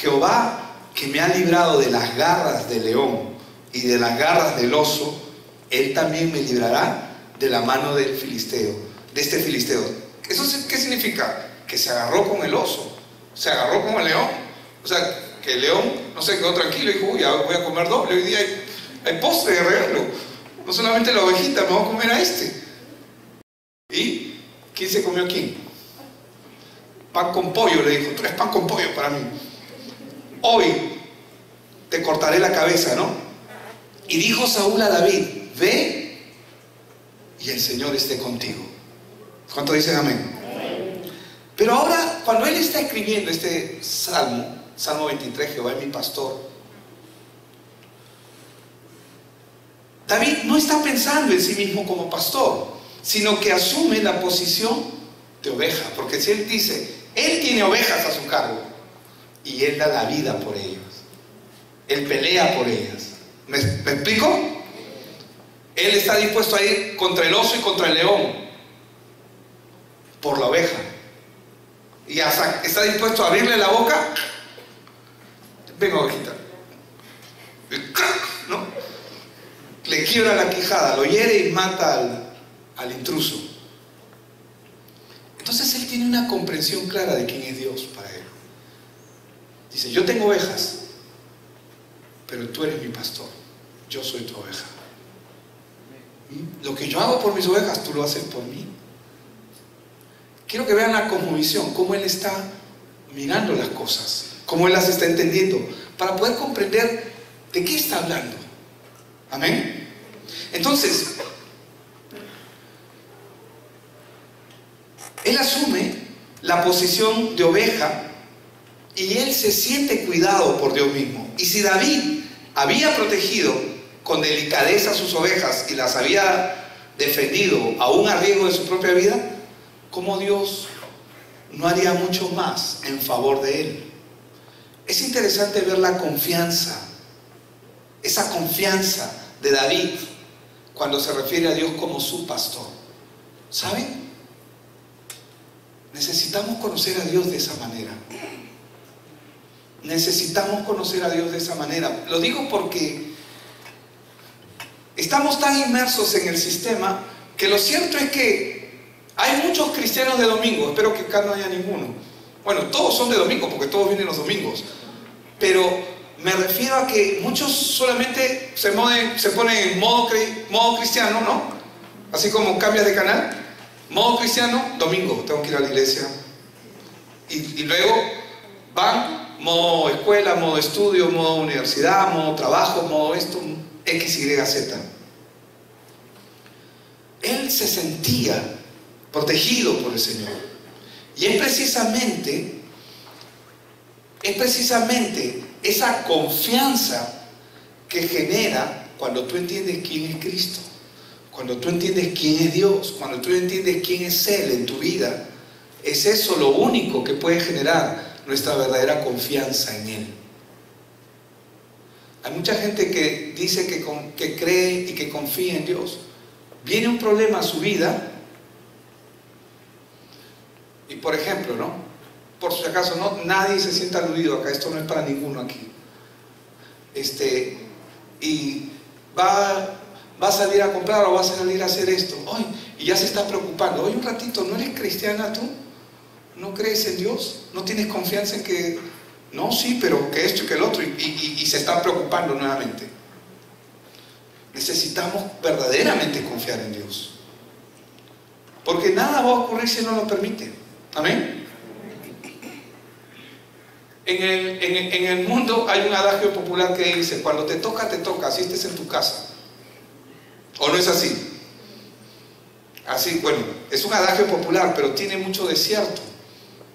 [SPEAKER 1] Jehová, que me ha librado de las garras del león y de las garras del oso, Él también me librará de la mano del filisteo, de este filisteo. ¿Eso qué significa? Que se agarró con el oso, se agarró con el león. O sea, que el león no se quedó tranquilo y dijo, ya voy a comer doble, hoy día hay postre de regalo. No solamente la ovejita, me voy a comer a este. ¿Y quién se comió a quién? Pan con pollo, le dijo, tú eres pan con pollo para mí. Hoy te cortaré la cabeza, ¿no? Y dijo Saúl a David, ve y el Señor esté contigo. ¿Cuánto dicen amén? Pero ahora, cuando él está escribiendo este Salmo 23, Jehová es mi pastor, David no está pensando en sí mismo como pastor, sino que asume la posición de oveja. Porque si él dice, él tiene ovejas a su cargo y él da la vida por ellos, él pelea por ellas. ¿Me explico? Él está dispuesto a ir contra el oso y contra el león por la oveja, y hasta está dispuesto a abrirle la boca. Venga, ovejita, ¿no? Le quiebra la quijada, lo hiere y mata al intruso. Entonces él tiene una comprensión clara de quién es Dios para él. Dice, yo tengo ovejas, pero tú eres mi pastor, yo soy tu oveja. Lo que yo hago por mis ovejas, tú lo haces por mí. Quiero que vean la cosmovisión, cómo él está mirando las cosas, cómo él las está entendiendo, para poder comprender de qué está hablando. Amén. Entonces, él asume la posición de oveja y él se siente cuidado por Dios mismo. Y si David había protegido con delicadeza sus ovejas y las había defendido aún a riesgo de su propia vida, ¿cómo Dios no haría mucho más en favor de él? Es interesante ver la confianza, esa confianza de David cuando se refiere a Dios como su pastor. ¿Saben? Necesitamos conocer a Dios de esa manera. Necesitamos conocer a Dios de esa manera. Lo digo porque estamos tan inmersos en el sistema que lo cierto es que hay muchos cristianos de domingo. Espero que acá no haya ninguno. Bueno, todos son de domingo porque todos vienen los domingos. Pero Me refiero a que muchos solamente se ponen en modo cristiano, ¿no? Así como cambias de canal. Modo cristiano, domingo, tengo que ir a la iglesia. Y luego van modo escuela, modo estudio, modo universidad, modo trabajo, modo esto, X, Y, Z. Él se sentía protegido por el Señor. Y es precisamente esa confianza que genera cuando tú entiendes quién es Cristo, cuando tú entiendes quién es Dios, cuando tú entiendes quién es Él en tu vida. Es eso lo único que puede generar nuestra verdadera confianza en Él. Hay mucha gente que dice que cree y que confía en Dios. Viene un problema a su vida y, por ejemplo, ¿no? Por si acaso, ¿no? Nadie se sienta aludido acá, esto no es para ninguno aquí. Y va a salir a comprar o va a salir a hacer esto. Ay, y ya se está preocupando. Oye, un ratito, ¿no eres cristiana tú? ¿No crees en Dios? ¿No tienes confianza en que...? No, sí, pero que esto y que el otro. Y se están preocupando nuevamente. Necesitamos verdaderamente confiar en Dios. Porque nada va a ocurrir si no lo permite. Amén. En el mundo hay un adagio popular que dice: cuando te toca, así estés en tu casa. ¿O no es así? Así, bueno, es un adagio popular, pero tiene mucho de cierto.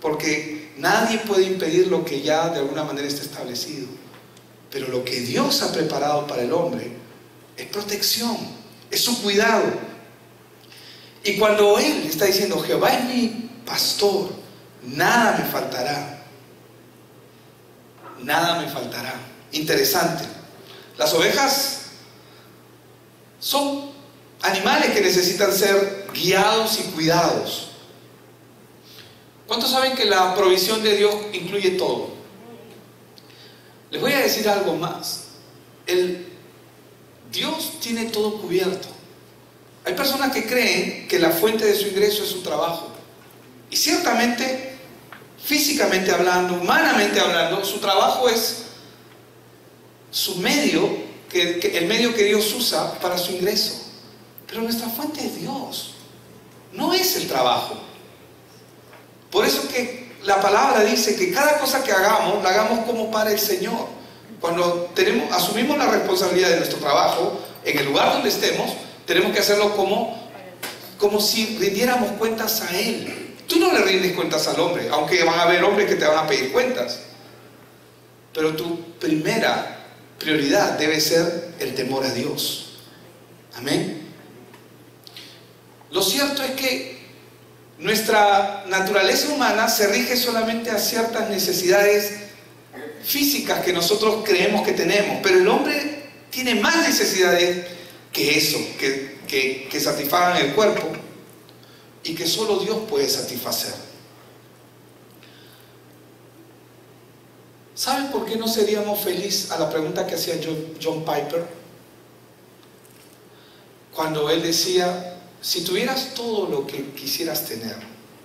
[SPEAKER 1] Porque nadie puede impedir lo que ya de alguna manera está establecido. Pero lo que Dios ha preparado para el hombre es protección, es su cuidado. Y cuando Él está diciendo: Jehová es mi pastor, nada me faltará. Nada me faltará. Interesante. Las ovejas son animales que necesitan ser guiados y cuidados. ¿Cuántos saben que la provisión de Dios incluye todo? Les voy a decir algo más. Dios tiene todo cubierto. Hay personas que creen que la fuente de su ingreso es su trabajo. Y ciertamente, físicamente hablando, humanamente hablando, su trabajo es su medio, el medio que Dios usa para su ingreso. Pero nuestra fuente es Dios, no es el trabajo. Por eso que la palabra dice que cada cosa que hagamos, la hagamos como para el Señor. Cuando asumimos la responsabilidad de nuestro trabajo, en el lugar donde estemos, tenemos que hacerlo como si rindiéramos cuentas a Él. Tú no le rindes cuentas al hombre, aunque van a haber hombres que te van a pedir cuentas. Pero tu primera prioridad debe ser el temor a Dios. Amén. Lo cierto es que nuestra naturaleza humana se rige solamente a ciertas necesidades físicas que nosotros creemos que tenemos, pero el hombre tiene más necesidades que eso, que satisfagan el cuerpo y que solo Dios puede satisfacer. ¿Saben por qué no seríamos felices? A la pregunta que hacía John Piper, cuando él decía: si tuvieras todo lo que quisieras tener,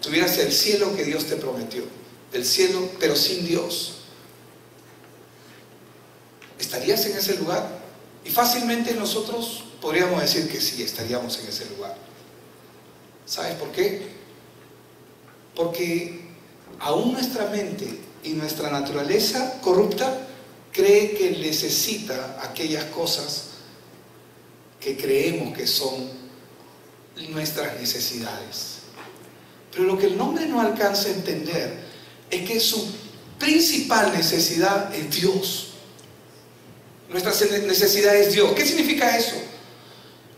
[SPEAKER 1] tuvieras el cielo que Dios te prometió, el cielo pero sin Dios, ¿estarías en ese lugar? Y fácilmente nosotros podríamos decir que sí, estaríamos en ese lugar. ¿Sabes por qué? Porque aún nuestra mente y nuestra naturaleza corrupta cree que necesita aquellas cosas que creemos que son nuestras necesidades. Pero lo que el hombre no alcanza a entender es que su principal necesidad es Dios. Nuestra necesidad es Dios. ¿Qué significa eso?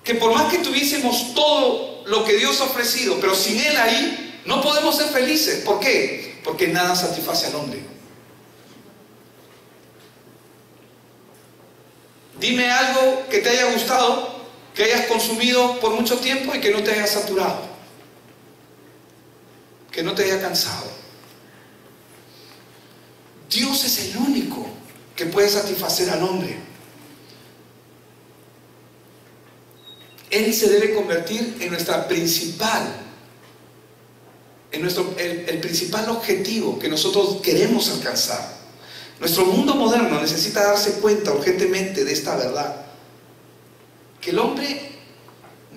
[SPEAKER 1] Que por más que tuviésemos todo lo que Dios ha ofrecido, pero sin Él ahí, no podemos ser felices. ¿Por qué? Porque nada satisface al hombre. Dime algo que te haya gustado, que hayas consumido por mucho tiempo y que no te haya saturado, que no te haya cansado. Dios es el único que puede satisfacer al hombre. Él se debe convertir en nuestra principal, el principal objetivo que nosotros queremos alcanzar. Nuestro mundo moderno necesita darse cuenta urgentemente de esta verdad, que el hombre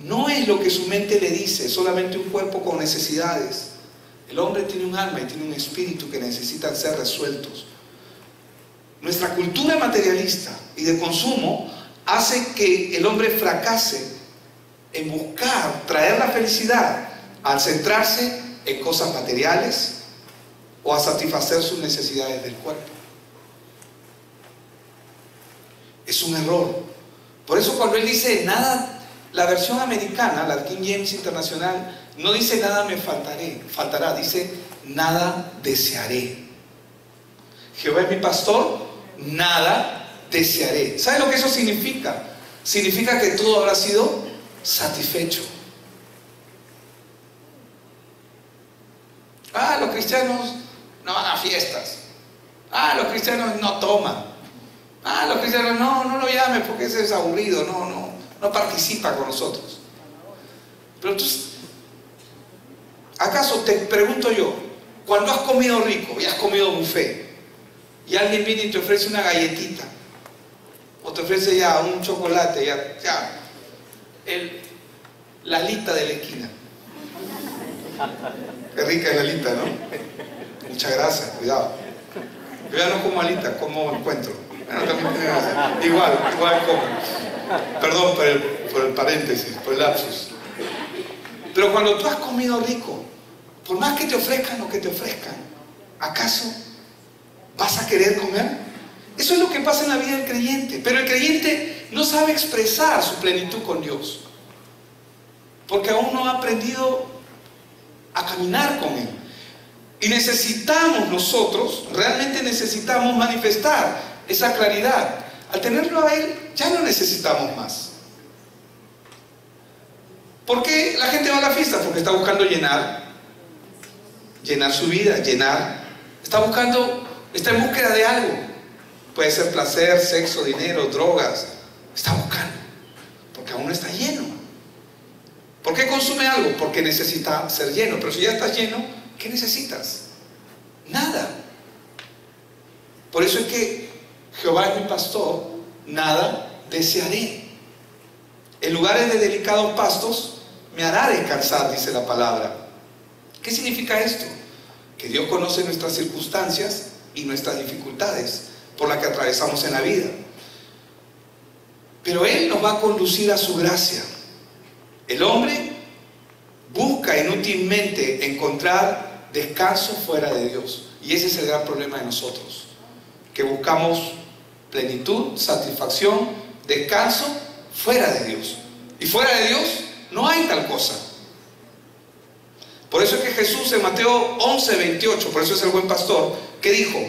[SPEAKER 1] no es lo que su mente le dice, solamente un cuerpo con necesidades. El hombre tiene un alma y tiene un espíritu que necesitan ser resueltos. Nuestra cultura materialista y de consumo hace que el hombre fracase en buscar traer la felicidad al centrarse en cosas materiales o a satisfacer sus necesidades del cuerpo. Es un error. Por eso cuando él dice nada, la versión americana, la King James Internacional, no dice nada me faltará, dice nada desearé. Jehová es mi pastor, nada desearé. ¿Sabe lo que eso significa? Significa que todo habrá sido satisfecho. Los cristianos no van a fiestas. Los cristianos no toman. Los cristianos no lo llamen porque ese es aburrido, no participa con nosotros. Pero tú, ¿acaso te pregunto yo, cuando has comido rico y has comido buffet y alguien viene y te ofrece una galletita o te ofrece ya un chocolate, la alita de la esquina? Qué rica es la alita, ¿no? Mucha grasa, cuidado. Yo ya no como alita, como encuentro. Igual como. Perdón por el paréntesis, por el lapsus. Pero cuando tú has comido rico, por más que te ofrezcan lo que te ofrezcan, ¿acaso vas a querer comer? Eso es lo que pasa en la vida del creyente. Pero el creyente no sabe expresar su plenitud con Dios, porque aún no ha aprendido a caminar con Él. Y nosotros realmente necesitamos manifestar esa claridad. Al tenerlo a Él, ya no necesitamos más. ¿Por qué la gente va a la fiesta? Porque está buscando llenar su vida, está en búsqueda de algo. Puede ser placer, sexo, dinero, drogas. Está buscando, porque aún no está lleno. ¿Por qué consume algo? Porque necesita ser lleno. Pero si ya estás lleno, ¿qué necesitas? Nada. Por eso es que Jehová es mi pastor, nada desearé. En lugares de delicados pastos me hará descansar, dice la palabra. ¿Qué significa esto? Que Dios conoce nuestras circunstancias y nuestras dificultades por las que atravesamos en la vida. Pero Él nos va a conducir a su gracia. El hombre busca inútilmente encontrar descanso fuera de Dios. Y ese es el gran problema de nosotros, que buscamos plenitud, satisfacción, descanso fuera de Dios. Y fuera de Dios no hay tal cosa. Por eso es que Jesús en Mateo 11:28, por eso es el buen pastor, que dijo: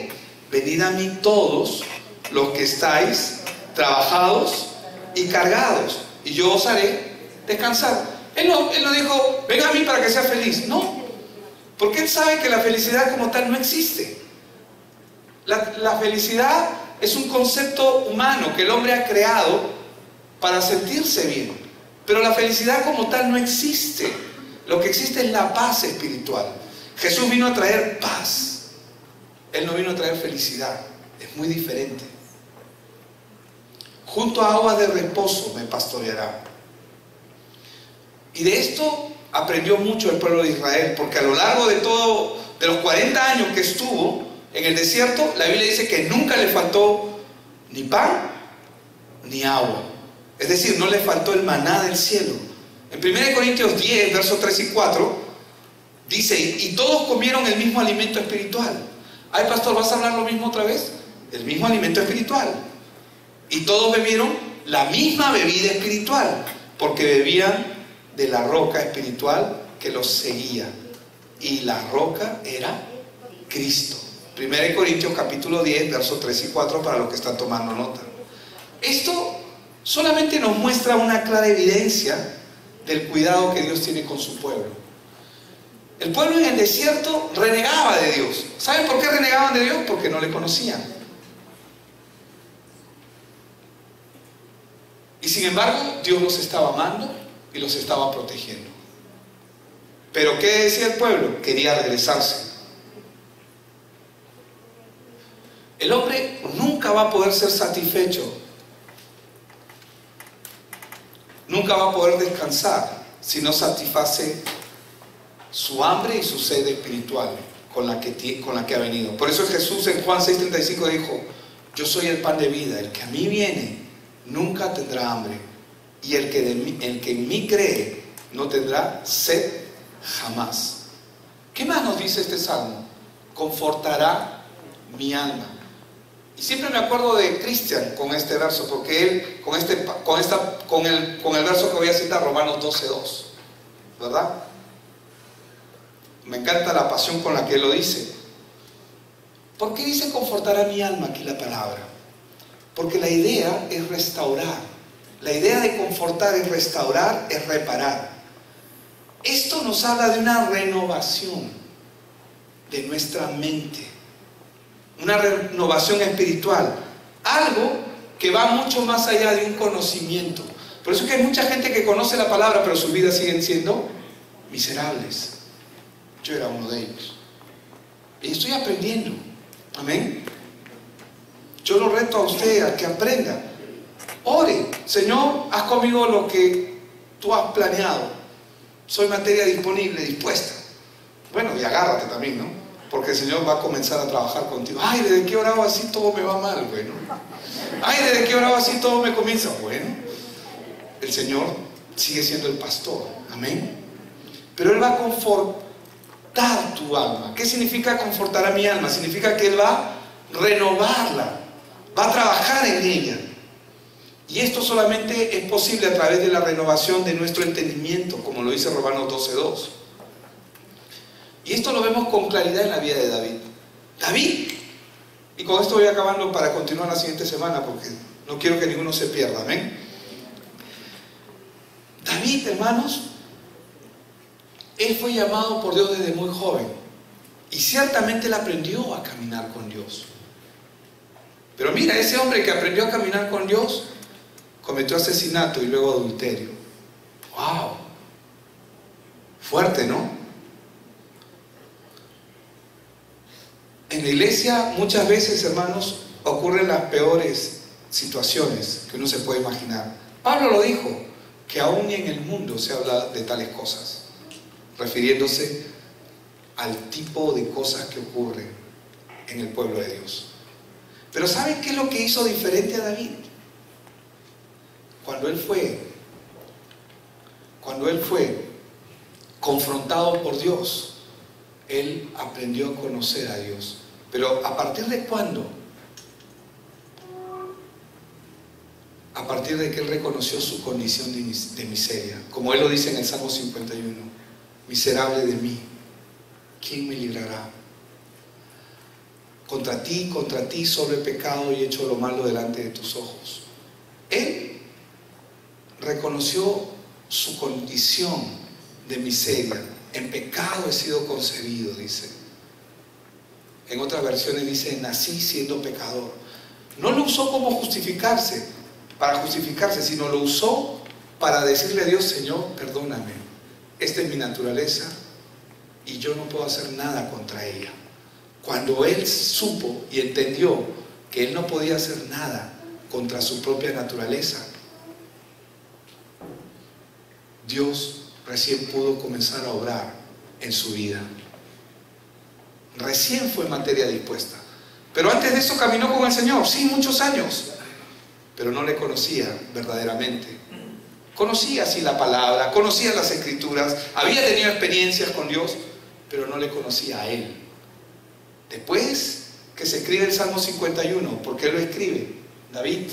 [SPEAKER 1] venid a mí todos los que estáis trabajados y cargados, y yo os haré descansar. Él no dijo, ven a mí para que sea feliz. No, porque Él sabe que la felicidad como tal no existe. La felicidad es un concepto humano que el hombre ha creado para sentirse bien. Pero la felicidad como tal no existe. Lo que existe es la paz espiritual. Jesús vino a traer paz. Él no vino a traer felicidad. Es muy diferente. Junto a aguas de reposo me pastoreará. Y de esto aprendió mucho el pueblo de Israel, porque a lo largo de los 40 años que estuvo en el desierto, la Biblia dice que nunca le faltó ni pan ni agua. Es decir, no le faltó el maná del cielo. En 1 Corintios 10, versos 3 y 4, dice, y todos comieron el mismo alimento espiritual. Ay, pastor, ¿vas a hablar lo mismo otra vez? El mismo alimento espiritual. Y todos bebieron la misma bebida espiritual, porque bebían de la roca espiritual que los seguía. Y la roca era Cristo. 1 Corintios capítulo 10, versos 3 y 4, para los que están tomando nota. Esto solamente nos muestra una clara evidencia del cuidado que Dios tiene con su pueblo. El pueblo en el desierto renegaba de Dios. ¿Saben por qué renegaban de Dios? Porque no le conocían. Y sin embargo, Dios los estaba amando y los estaba protegiendo. Pero ¿qué decía el pueblo? Quería regresarse. El hombre nunca va a poder ser satisfecho, nunca va a poder descansar si no satisface su hambre y su sed espiritual con la que ha venido. Por eso Jesús en Juan 6:35 dijo: yo soy el pan de vida, el que a mí viene nunca tendrá hambre, y el que en mí cree no tendrá sed jamás. ¿Qué más nos dice este salmo? Confortará mi alma. Y siempre me acuerdo de Cristian con este verso, porque él, con el verso que voy a citar, Romanos 12:2, ¿verdad? Me encanta la pasión con la que él lo dice. ¿Por qué dice confortará mi alma aquí la palabra? Porque la idea es restaurar. La idea de confortar es restaurar, es reparar. Esto nos habla de una renovación de nuestra mente, una renovación espiritual, algo que va mucho más allá de un conocimiento. Por eso es que hay mucha gente que conoce la palabra, pero sus vidas siguen siendo miserables. Yo era uno de ellos. Y estoy aprendiendo. Amén. Yo lo reto a usted a que aprenda. Ore: Señor, haz conmigo lo que tú has planeado. Soy materia disponible, dispuesta. Bueno, y agárrate también, ¿no? Porque el Señor va a comenzar a trabajar contigo. Ay, desde que he orado así todo me va mal. Bueno. Ay, desde que he orado así todo me comienza. Bueno, el Señor sigue siendo el pastor. Amén. Pero Él va a confortar tu alma. ¿Qué significa confortar a mi alma? Significa que Él va a renovarla, va a trabajar en ella. Y esto solamente es posible a través de la renovación de nuestro entendimiento, como lo dice Romanos 12:2. Y esto lo vemos con claridad en la vida de David. David, y con esto voy acabando para continuar la siguiente semana, porque no quiero que ninguno se pierda. Amén. David, hermanos, él fue llamado por Dios desde muy joven, y ciertamente él aprendió a caminar con Dios. Pero mira, ese hombre que aprendió a caminar con Dios cometió asesinato y luego adulterio. ¡Wow! Fuerte, ¿no? En la iglesia muchas veces, hermanos, ocurren las peores situaciones que uno se puede imaginar. Pablo lo dijo, que aún en el mundo se habla de tales cosas, refiriéndose al tipo de cosas que ocurren en el pueblo de Dios. Pero ¿saben qué es lo que hizo diferente a David? Cuando él fue confrontado por Dios, él aprendió a conocer a Dios. Pero ¿a partir de cuándo? A partir de que él reconoció su condición de miseria. Como él lo dice en el Salmo 51. Miserable de mí, ¿quién me librará? Contra ti solo he pecado y he hecho lo malo delante de tus ojos. Él reconoció su condición de miseria. En pecado he sido concebido, dice. En otras versiones dice, nací siendo pecador. No lo usó como para justificarse, sino lo usó para decirle a Dios: Señor, perdóname, esta es mi naturaleza y yo no puedo hacer nada contra ella. Cuando él supo y entendió que él no podía hacer nada contra su propia naturaleza, Dios recién pudo comenzar a obrar en su vida. Recién fue materia dispuesta. Pero antes de eso caminó con el Señor, sí, muchos años, pero no le conocía verdaderamente. Conocía así la palabra, conocía las escrituras, había tenido experiencias con Dios, pero no le conocía a Él. Después que se escribe el Salmo 51, ¿por qué lo escribe David?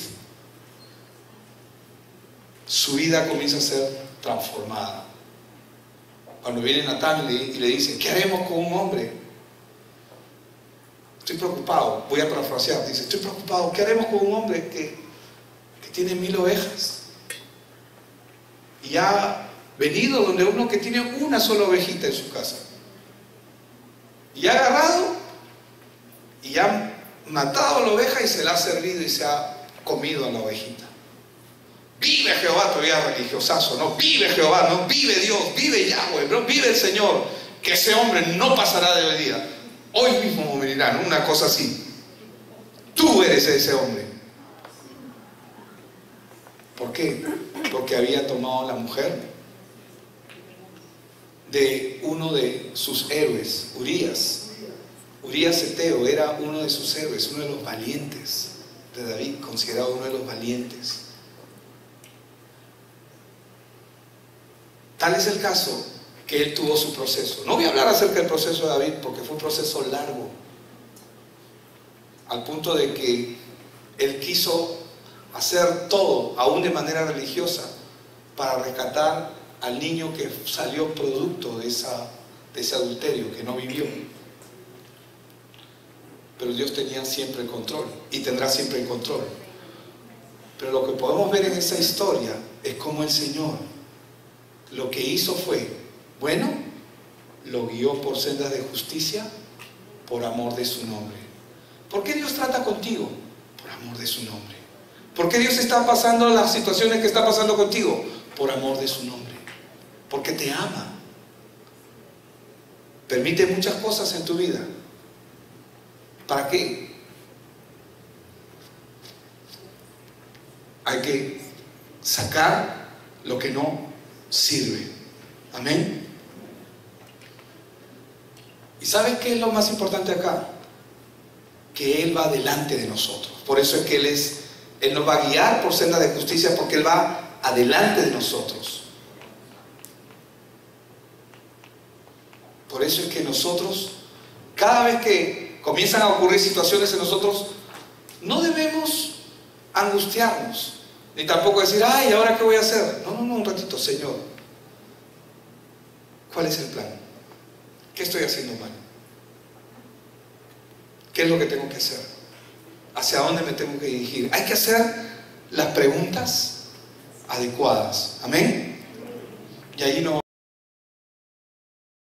[SPEAKER 1] Su vida comienza a ser transformada. Cuando viene Natán y le dice: ¿qué haremos con un hombre? Estoy preocupado, voy a parafrasear, dice: estoy preocupado, ¿qué haremos con un hombre que tiene 1000 ovejas? Y ha venido donde uno que tiene una sola ovejita en su casa. Y ha agarrado y ha matado a la oveja y se la ha servido y se ha comido a la ovejita. Vive Jehová, todavía religiosazo, no, vive Jehová, no, vive Dios, vive Yahweh, no, vive el Señor, que ese hombre no pasará de hoy día. Hoy mismo morirá, ¿no? Una cosa así. tú eres ese hombre. ¿Por qué? Porque había tomado la mujer de uno de sus héroes, Urías. Urías Eteo era uno de sus héroes, uno de los valientes de David, considerado uno de los valientes. Tal es el caso que él tuvo su proceso. No voy a hablar acerca del proceso de David porque fue un proceso largo, al punto de que él quiso hacer todo, aún de manera religiosa, para rescatar al niño que salió producto de ese adulterio, que no vivió. Pero Dios tenía siempre el control y tendrá siempre el control. Pero lo que podemos ver en esa historia es cómo el Señor lo que hizo fue, bueno, lo guió por sendas de justicia por amor de su nombre. ¿Por qué Dios trata contigo? Por amor de su nombre. ¿Por qué Dios está pasando las situaciones que está pasando contigo? Por amor de su nombre. Porque te ama. Permite muchas cosas en tu vida. ¿Para qué? Hay que sacar lo que no sirve. Amén. ¿Y sabes qué es lo más importante acá? Que Él va delante de nosotros. Por eso es que Él nos va a guiar por senda de justicia, porque Él va adelante de nosotros. Por eso es que nosotros, cada vez que comienzan a ocurrir situaciones en nosotros, no debemos angustiarnos, ni tampoco decir, ay, ¿ahora qué voy a hacer? No, un ratito, Señor, ¿cuál es el plan? ¿Qué estoy haciendo mal? ¿Qué es lo que tengo que hacer? ¿Hacia dónde me tengo que dirigir? Hay que hacer las preguntas adecuadas. Amén. Y allí no